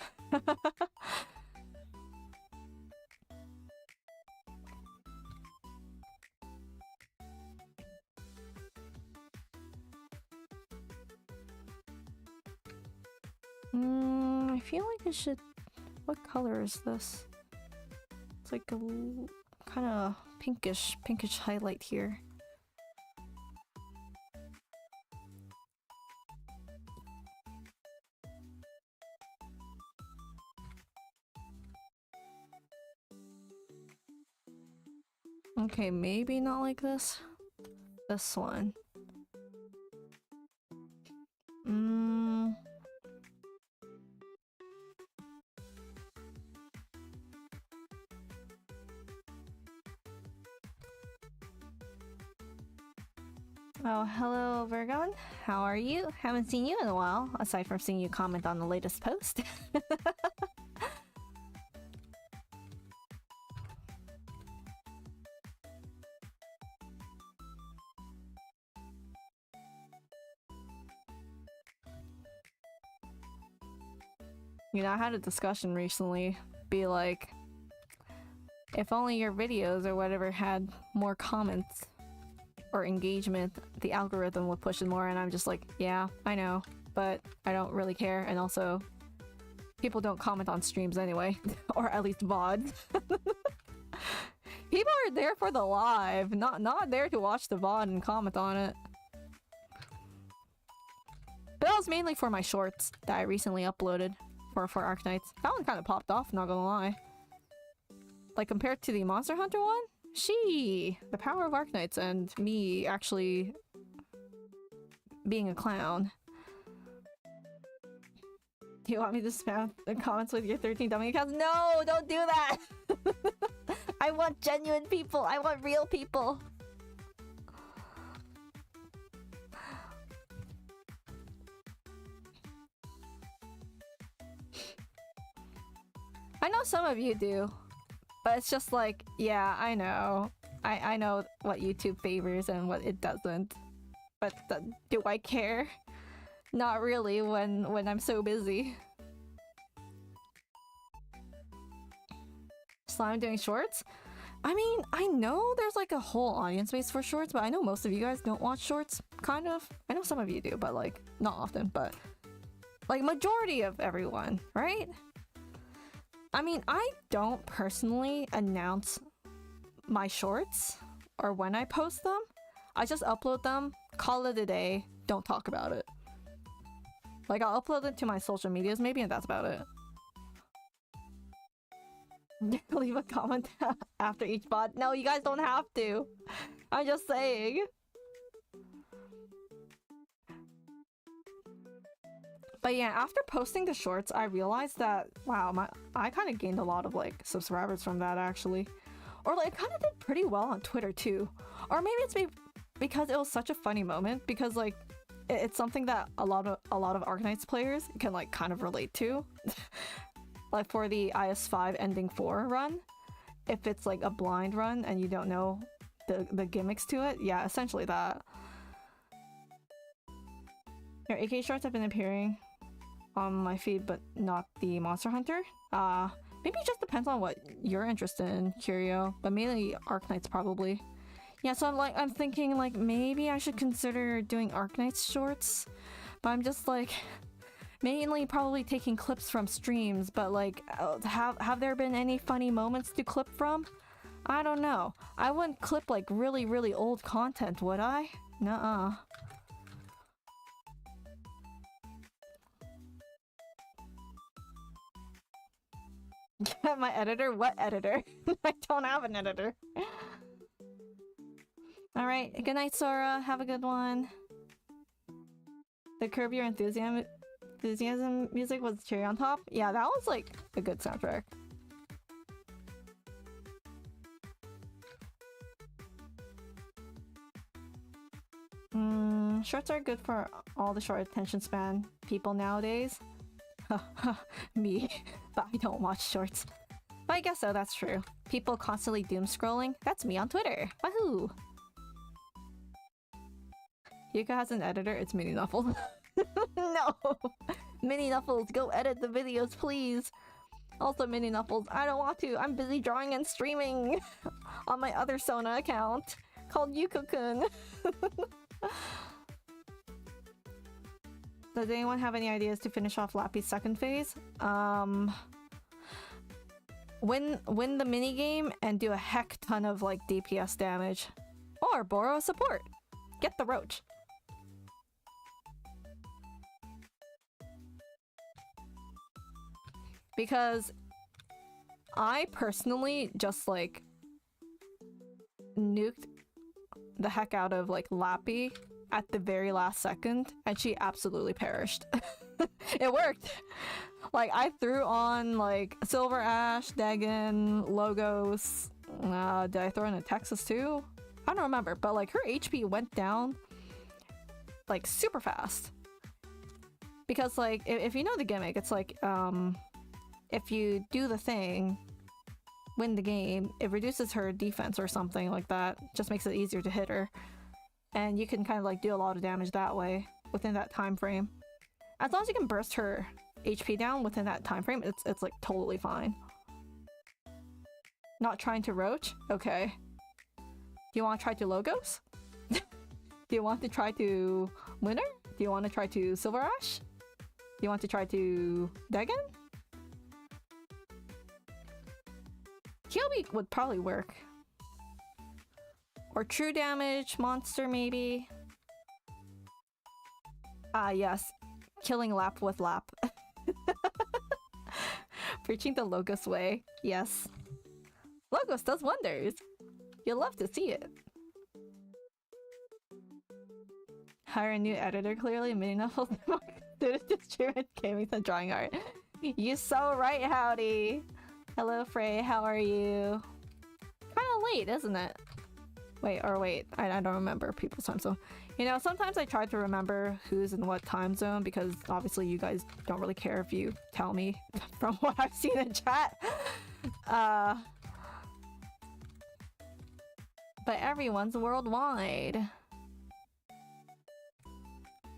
I feel like I should... What color is this? It's like a kind of pinkish highlight here. Okay, maybe not like this. This one. Oh, hello, Virgon. How are you? Haven't seen you in a while, aside from seeing you comment on the latest post. You know, I had a discussion recently, be like, if only your videos or whatever had more comments or engagement, the algorithm would push it more, and I'm just like, yeah, I know, but I don't really care, and also, people don't comment on streams anyway, or at least VODs. People are there for the live, not there to watch the VOD and comment on it. But that was mainly for my shorts that I recently uploaded for Arknights. That one kind of popped off, not gonna lie. Like, compared to the Monster Hunter one? The power of Arknights and me actually being a clown. Do you want me to spam the comments with your 13 dummy accounts? No, don't do that! I want genuine people! I want real people! I know some of you do. But it's just like, yeah, I know. I know what YouTube favors and what it doesn't. But do I care? Not really when I'm so busy. Slime doing shorts? I mean, I know there's like a whole audience base for shorts, but I know most of you guys don't watch shorts, kind of. I know some of you do, but like, not often, but... Like, majority of everyone, right? I mean, I don't personally announce my shorts or when I post them. I just upload them, call it a day, don't talk about it. Like, I'll upload it to my social medias maybe, and that's about it. Leave a comment after each VOD. No, you guys don't have to. I'm just saying. But yeah, after posting the shorts, I realized that, wow, I kind of gained a lot of, like, subscribers from that, actually. Or, like, I kind of did pretty well on Twitter, too. Or maybe it's because it was such a funny moment, because like it's something that a lot of Arknights players can like kind of relate to. Like for the IS5 ending 4 run, if it's like a blind run and you don't know the gimmicks to it, yeah, essentially that. Your AK shorts have been appearing on my feed, but not the Monster Hunter. Maybe it just depends on what you're interested in, Curio, but mainly Arknights probably. Yeah, so I'm thinking like maybe I should consider doing Arknights shorts, but I'm just like mainly probably taking clips from streams, but like have there been any funny moments to clip from? I don't know. I wouldn't clip like really old content, would I? Nuh-uh. My editor? What editor? I don't have an editor. Alright, good night, Sora. Have a good one. The Curb Your Enthusiasm music was cherry on top. Yeah, that was like a good soundtrack. Shorts are good for all the short attention span people nowadays. Me. But I don't watch shorts. But I guess so, that's true. People constantly doom scrolling. That's me on Twitter. Wahoo! Yuka has an editor, it's Mini Nuffle. No! Mini Nuffles, go edit the videos, please! Also, Mini Nuffles, I don't want to. I'm busy drawing and streaming on my other Sona account called Yuuko-kun. Does anyone have any ideas to finish off Lappy's second phase? Win the minigame and do a heck ton of like DPS damage. Or borrow a support. Get the roach. Because I personally just like nuked the heck out of like Lappy at the very last second and she absolutely perished. It worked! Like I threw on like Silver Ash, Dagon, Logos, did I throw in a Texas too? I don't remember, but like her HP went down like super fast. Because like if you know the gimmick, it's like if you do the thing, win the game, it reduces her defense or something like that. Just makes it easier to hit her. And you can kind of like do a lot of damage that way within that time frame. As long as you can burst her HP down within that time frame, it's like totally fine. Not trying to roach? Okay. Do you want to try to Logos? Do you want to try to Winner? Do you want to try to Silver Ash? Do you want to try to Dagon? Kyobi would probably work. Or True Damage, Monster maybe. Ah yes, killing Lap with Lap. Preaching the Logos way, yes. Logos does wonders. You'll love to see it. Hire a new editor, clearly. Mini Nuffles. Dude, it's just true. It gave me some drawing art. You so right, Howdy. Hello, Frey. How are you? Kind of late, isn't it? Wait, I don't remember people's time zone. You know, sometimes I try to remember who's in what time zone because obviously you guys don't really care if you tell me from what I've seen in chat. But everyone's worldwide.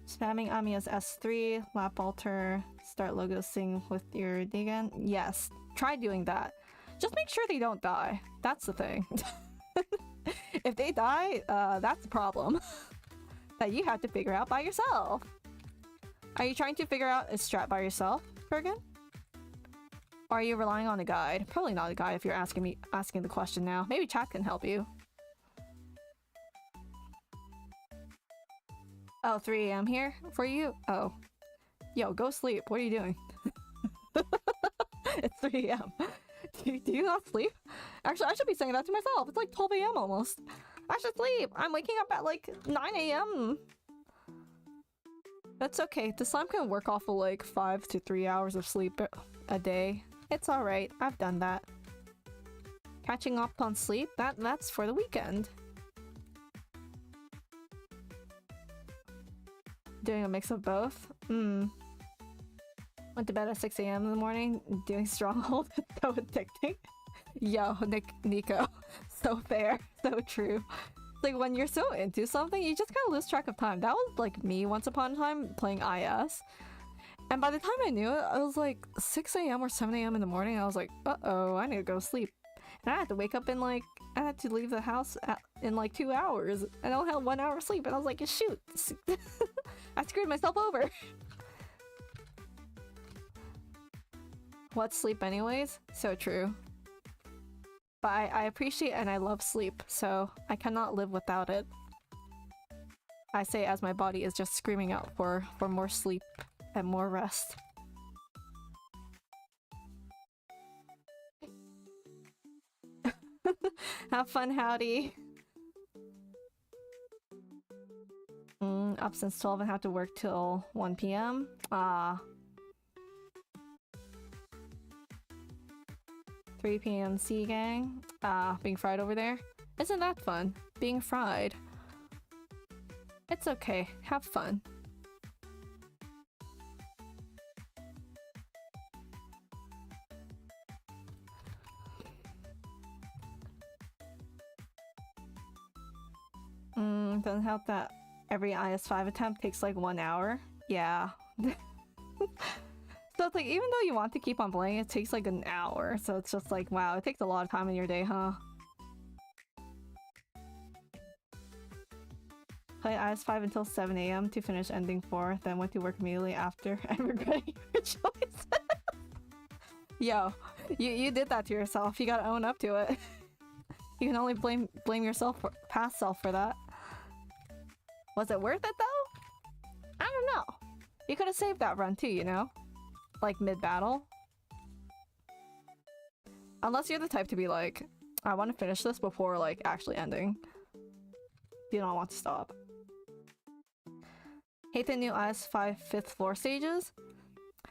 Spamming Amiya's S3, lap alter, start logosing with your Dagon. Yes, try doing that. Just make sure they don't die. That's the thing. If they die, that's a problem that you have to figure out by yourself. Are you trying to figure out a strat by yourself, Bergen? Or are you relying on a guide? Probably not a guide if you're asking the question now. Maybe chat can help you. Oh, 3 AM here for you? Oh. Yo, go sleep. What are you doing? It's 3 AM. Do you not sleep? Actually, I should be saying that to myself. It's like 12 AM almost. I should sleep. I'm waking up at like 9 AM. That's okay. The slime can work off of like 5 to 3 hours of sleep a day. It's alright. I've done that. Catching up on sleep? That's for the weekend. doing a mix of both. Went to bed at 6 a.m. in the morning, doing Stronghold. So addicting. Yo, Nico. So fair. So true. Like, when you're so into something, you just kind of lose track of time. That was like me once upon a time playing IS. And by the time I knew it, I was like 6 a.m. or 7 a.m. in the morning. I was like, uh-oh, I need to go sleep. And I had to wake up in like, I had to leave the house in like 2 hours. And I only had 1 hour sleep. And I was like, shoot. I screwed myself over. What's sleep anyways? So true. But I appreciate and I love sleep, so I cannot live without it. I say as my body is just screaming out for more sleep and more rest. Have fun, howdy. Up since 12 and have to work till 1 p.m. 3 p.m. Sea Gang. Being fried over there. Isn't that fun? Being fried. It's okay. Have fun. Doesn't help that every IS5 attempt takes like 1 hour. Yeah. So it's like, even though you want to keep on playing, it takes like an hour. So it's just like, wow, it takes a lot of time in your day, huh? Play IS5 until 7 a.m. to finish ending 4, then went to work immediately after and regretting your choice. Yo, you did that to yourself. You gotta own up to it. You can only blame yourself for past self for that. Was it worth it though? I don't know. You could have saved that run too, you know? Like mid-battle. Unless you're the type to be like, I want to finish this before like actually ending. You don't want to stop. Hate the new IS5 5th floor stages?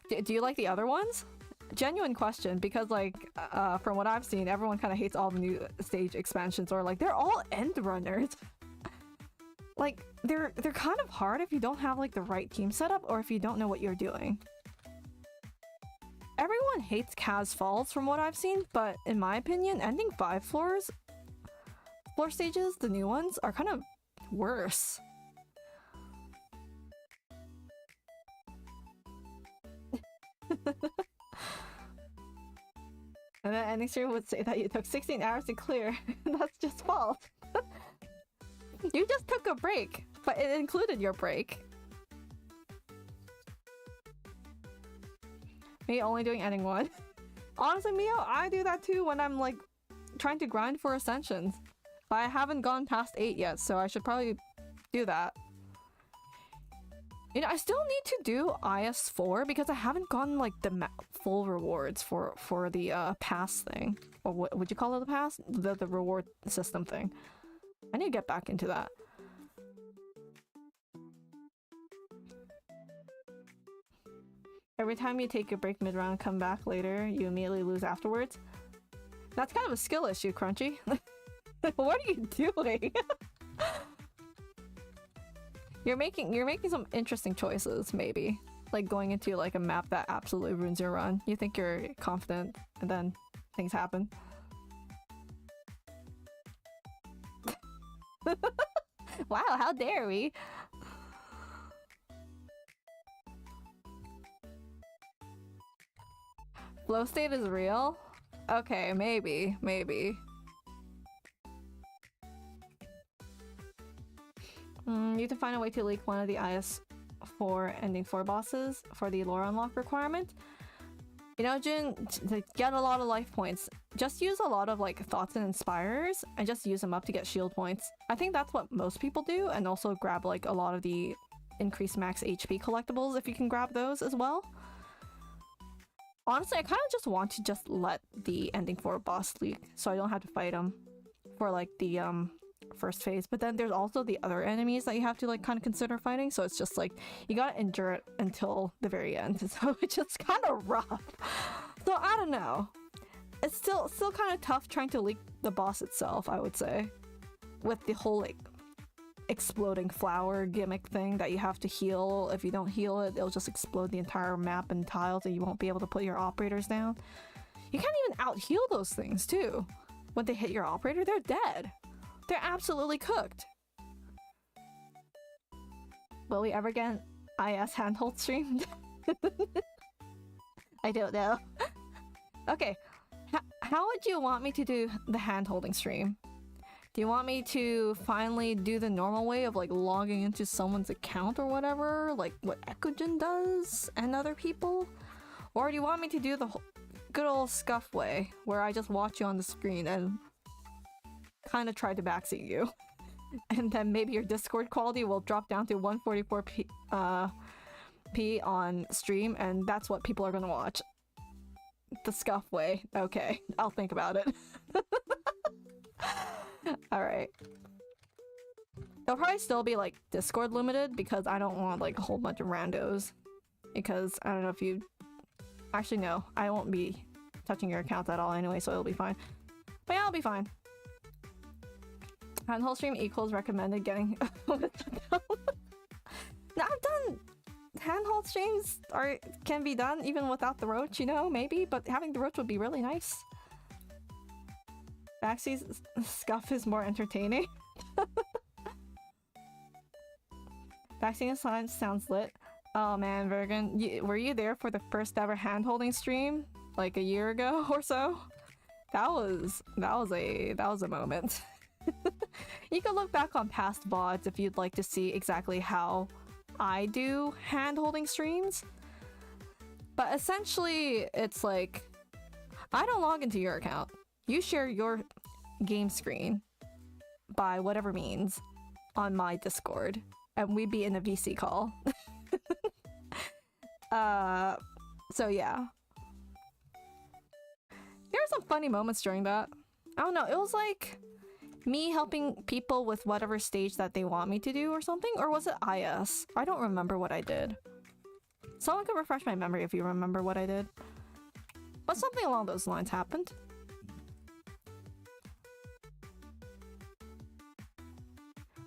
Do you like the other ones? Genuine question, because like from what I've seen, everyone kind of hates all the new stage expansions, or like they're all end runners. Like they're kind of hard if you don't have like the right team setup or if you don't know what you're doing. Everyone hates Kaz Falls from what I've seen, but in my opinion, ending 5 floor stages, the new ones, are kind of worse. And then ending stream would say that you took 16 hours to clear. That's just false. You just took a break, but it included your break. Me only doing ending 1. Honestly, Mio, I do that too when I'm like trying to grind for ascensions. But I haven't gone past 8 yet, so I should probably do that. You know, I still need to do IS4 because I haven't gotten like the full rewards for the pass thing. Or what would you call it, the pass? The reward system thing. I need to get back into that. Every time you take a break mid-round and come back later, you immediately lose afterwards. That's kind of a skill issue, Crunchy. What are you doing? You're making some interesting choices, maybe. Like going into like a map that absolutely ruins your run. You think you're confident, and then things happen. Wow, how dare we? Flow state is real? Okay, maybe. You have to find a way to leak one of the IS4 ending 4 bosses for the lore unlock requirement. You know, Jin, to get a lot of life points, just use a lot of like thoughts and inspires and just use them up to get shield points. I think that's what most people do, and also grab like a lot of the increased max HP collectibles if you can grab those as well. Honestly, I kind of just want to just let the ending 4 boss leak so I don't have to fight him for like the first phase. But then there's also the other enemies that you have to like kind of consider fighting, so it's just like you gotta endure it until the very end. So it's just kind of rough. So I don't know. It's still kind of tough trying to leak the boss itself, I would say, with the whole like exploding flower gimmick thing that you have to heal. If you don't heal it, it'll just explode the entire map and tiles and you won't be able to put your operators down. You can't even out-heal those things too. When they hit your operator, they're dead. They're absolutely cooked. Will we ever get an IS handhold stream? I don't know. Okay, how would you want me to do the hand-holding stream? Do you want me to finally do the normal way of like logging into someone's account or whatever, like what Ekojin does and other people? Or do you want me to do the good old scuff way, where I just watch you on the screen and kind of try to backseat you? And then maybe your Discord quality will drop down to 144p on stream, and that's what people are gonna watch. The scuff way. Okay, I'll think about it. Alright. They'll probably still be like Discord limited because I don't want like a whole bunch of randos. Because I don't know if you... Actually no, I won't be touching your accounts at all anyway, so it'll be fine. But yeah, I'll be fine. Handhold stream equals recommended getting... Now I've done... Handhold streams can be done even without the roach, you know, maybe, but having the roach would be really nice. Backseat scuff is more entertaining. Backseat science sounds lit. Oh man, Virgin, were you there for the first ever hand-holding stream? Like a year ago or so? That was a moment. You can look back on past VODs if you'd like to see exactly how I do hand-holding streams. But essentially, it's like, I don't log into your account. You share your game screen by whatever means on my Discord, and we'd be in a VC call. So yeah. There were some funny moments during that. I don't know, it was like me helping people with whatever stage that they want me to do or something, or was it IS? I don't remember what I did. Someone could refresh my memory if you remember what I did. But something along those lines happened.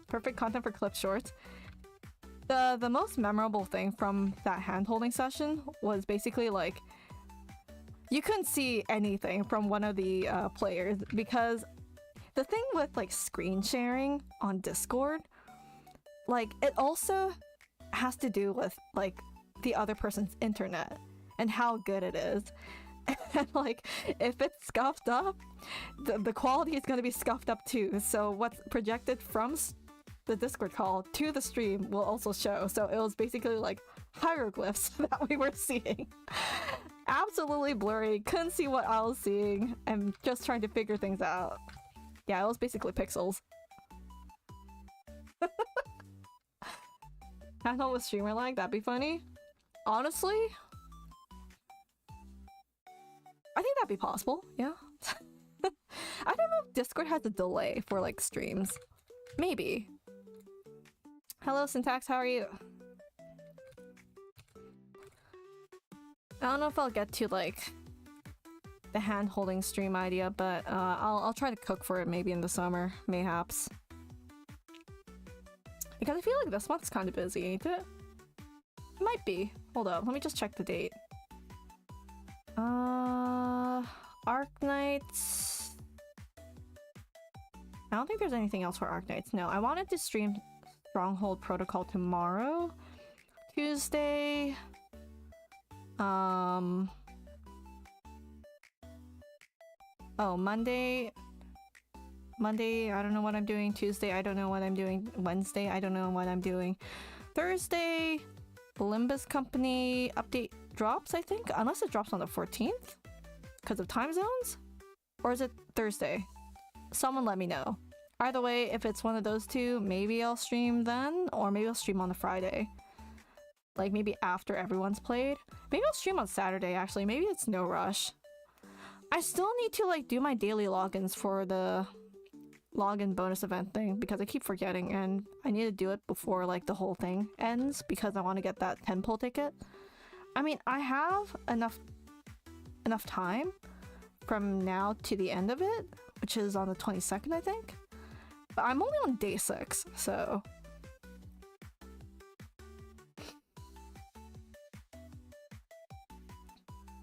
Perfect content for clip shorts. The most memorable thing from that hand-holding session was basically like, you couldn't see anything from one of the players, because the thing with like screen sharing on Discord, like it also has to do with like the other person's internet and how good it is. And like if it's scuffed up, the quality is going to be scuffed up too. So what's projected from the Discord call to the stream will also show. So it was basically like hieroglyphs that we were seeing. Absolutely blurry, couldn't see what I was seeing, and just trying to figure things out. Yeah, it was basically pixels. Handle with streamer lag, that'd be funny. Honestly, I think that'd be possible, yeah. I don't know if Discord has a delay for like streams. Maybe. Hello Syntax, how are you? I don't know if I'll get to like the hand-holding stream idea, but I'll try to cook for it maybe in the summer, mayhaps. Because I feel like this month's kind of busy, ain't it? It might be. Hold up, let me just check the date. Arc Nights. I don't think there's anything else for Arc Nights. No, I wanted to stream Stronghold Protocol tomorrow. Tuesday. Oh, Monday, I don't know what I'm doing. Tuesday, I don't know what I'm doing. Wednesday, I don't know what I'm doing. Thursday, Limbus Company update drops, I think. Unless it drops on the 14th? Because of time zones? Or is it Thursday? Someone let me know. Either way, if it's one of those two, maybe I'll stream then, or maybe I'll stream on the Friday. Like, maybe after everyone's played. Maybe I'll stream on Saturday, actually. Maybe it's no rush. I still need to, like, do my daily logins for the login bonus event thing, because I keep forgetting, and I need to do it before, like, the whole thing ends, because I want to get that 10-pull ticket. I mean, I have enough time from now to the end of it, which is on the 22nd, I think. But I'm only on day 6, so...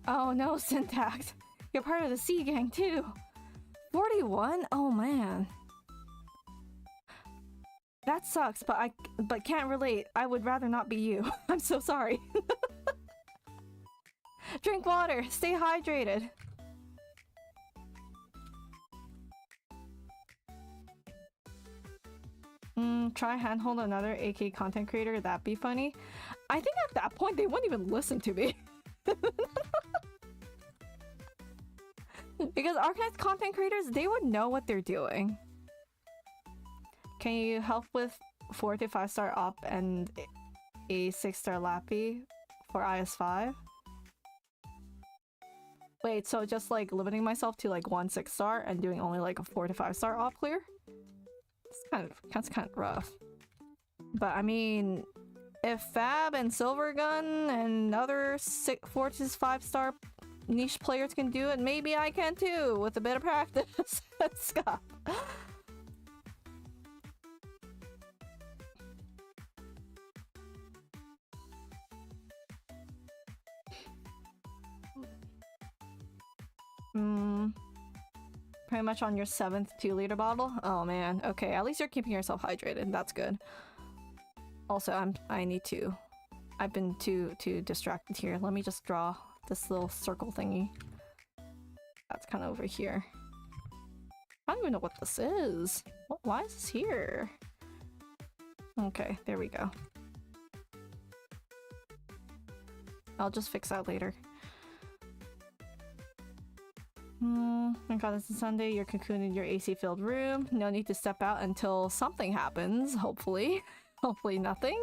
Oh no, Syntax. You're part of the C gang too. 41? Oh man. That sucks, but can't relate. I would rather not be you. I'm so sorry. Drink water. Stay hydrated. Try handhold another AK content creator. That'd be funny. I think at that point they wouldn't even listen to me. Because Arcanized content creators, they would know what they're doing. Can you help with 4 to 5 star op and a 6 star lappy for IS5? Wait, so just like limiting myself to like 1 6 star and doing only like a 4 to 5 star op clear? That's kind of rough. But I mean, if Fab and Silvergun and other 4 to 5 star niche players can do it, maybe I can too with a bit of practice. Scott. Pretty much on your 7th 2-liter bottle? Oh man, okay, at least you're keeping yourself hydrated, that's good. Also, I've been too distracted here. Let me just draw this little circle thingy. That's kind of over here. I don't even know what this is. Why is this here? Okay, there we go. I'll just fix that later. Thank God this is Sunday. You're cocooned in your AC-filled room. No need to step out until something happens, hopefully. Hopefully nothing.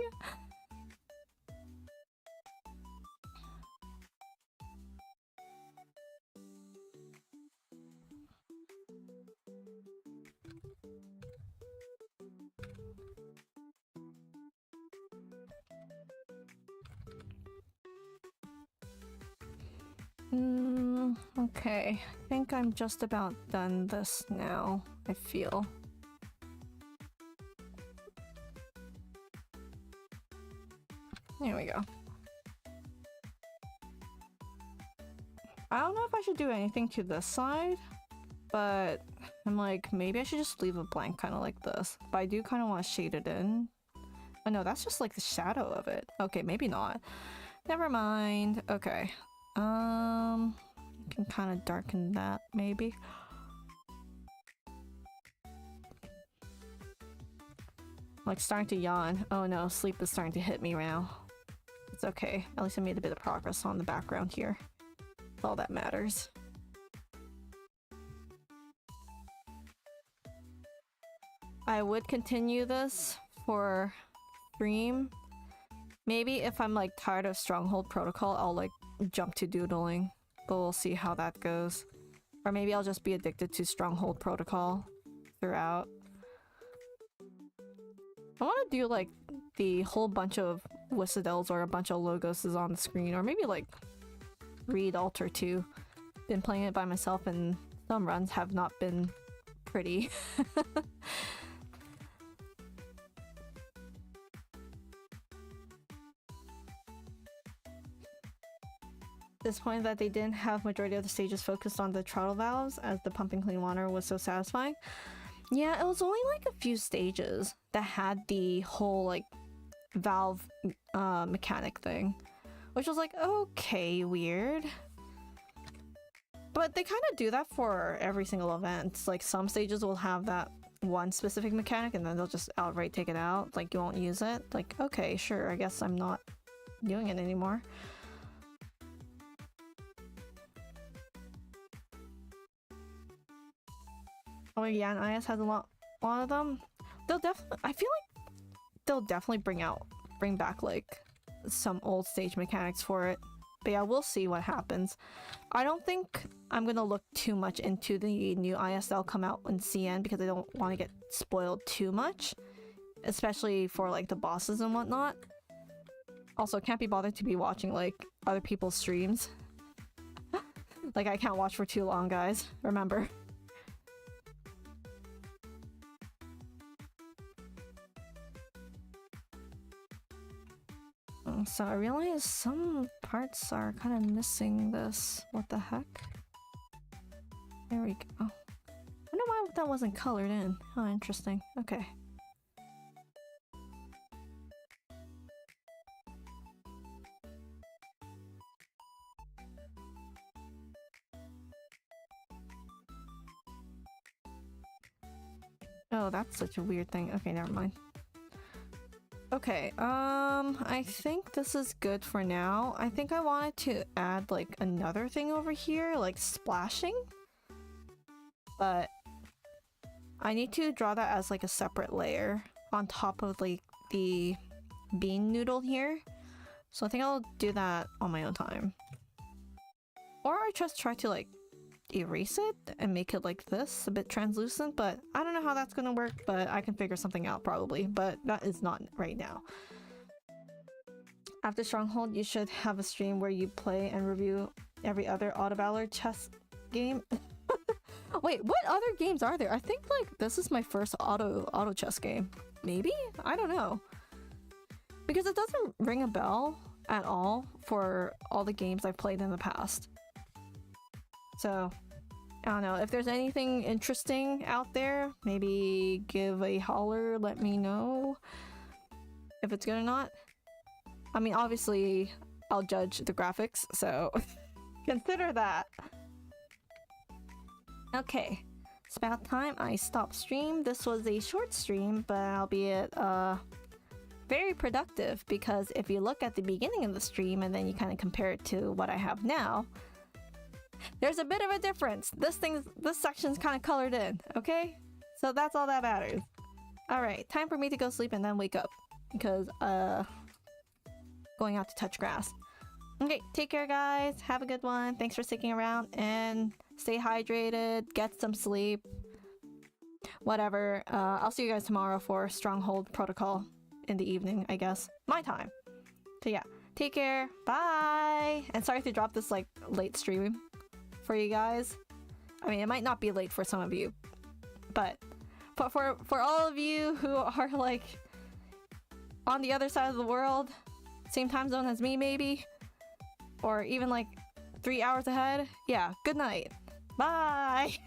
Okay, I think I'm just about done this now, I feel. There we go. I don't know if I should do anything to this side, but I'm like, maybe I should just leave it blank, kind of like this. But I do kind of want to shade it in. Oh no, that's just like the shadow of it. Okay, maybe not. Never mind. Okay. Can kind of darken that, maybe. Like starting to yawn. Oh no, sleep is starting to hit me now. It's okay. At least I made a bit of progress on the background here. That's all that matters. I would continue this for stream. Maybe if I'm like tired of Stronghold Protocol, I'll like jump to doodling. But we'll see how that goes. Or maybe I'll just be addicted to Stronghold Protocol throughout. I want to do like the whole bunch of Whistlers or a bunch of logos is on the screen, or maybe like read Alter 2. Been playing it by myself and some runs have not been pretty. Disappointed that they didn't have majority of the stages focused on the throttle valves, as the pumping clean water was so satisfying. Yeah, it was only like a few stages that had the whole like valve mechanic thing, which was like, okay, weird. But they kind of do that for every single event. Like some stages will have that one specific mechanic and then they'll just outright take it out. Like you won't use it. Like, okay, sure, I guess I'm not doing it anymore. Oh yeah, and IS has a lot of them. They'll definitely, I feel like they'll definitely bring back like some old stage mechanics for it. But yeah, we'll see what happens. I don't think I'm gonna look too much into the new IS that'll come out in CN because I don't want to get spoiled too much, especially for like the bosses and whatnot. Also, can't be bothered to be watching like other people's streams. Like I can't watch for too long, guys. Remember. So I realize some parts are kind of missing this. What the heck? There we go. I wonder why that wasn't colored in. Oh, interesting. Okay. Oh, that's such a weird thing. Okay, never mind. Okay, I think this is good for now. I think I wanted to add like another thing over here, like splashing. But I need to draw that as like a separate layer on top of like the bean noodle here. So I think I'll do that on my own time. Or I just try to like erase it and make it like this, a bit translucent, but I don't know how that's gonna work, but I can figure something out probably, but that is not right now. After Stronghold, you should have a stream where you play and review every other Auto Valor chess game. Wait, what other games are there? I think like this is my first auto chess game. Maybe? I don't know. Because it doesn't ring a bell at all for all the games I've played in the past. So, I don't know. If there's anything interesting out there, maybe give a holler, let me know if it's good or not. I mean, obviously, I'll judge the graphics, so consider that. Okay, it's about time I stop stream. This was a short stream, but albeit very productive, because if you look at the beginning of the stream and then you kind of compare it to what I have now, there's a bit of a difference. This section's kind of colored in, okay? So that's all that matters. Alright, time for me to go sleep and then wake up, because going out to touch grass. Okay, take care guys, have a good one, thanks for sticking around, and stay hydrated, get some sleep, whatever. I'll see you guys tomorrow for Stronghold Protocol in the evening, I guess. My time. So yeah, take care, bye! And sorry to drop this like late stream for you guys. I mean, it might not be late for some of you, but for all of you who are like on the other side of the world, same time zone as me maybe, or even like 3 hours ahead, yeah, good night. Bye!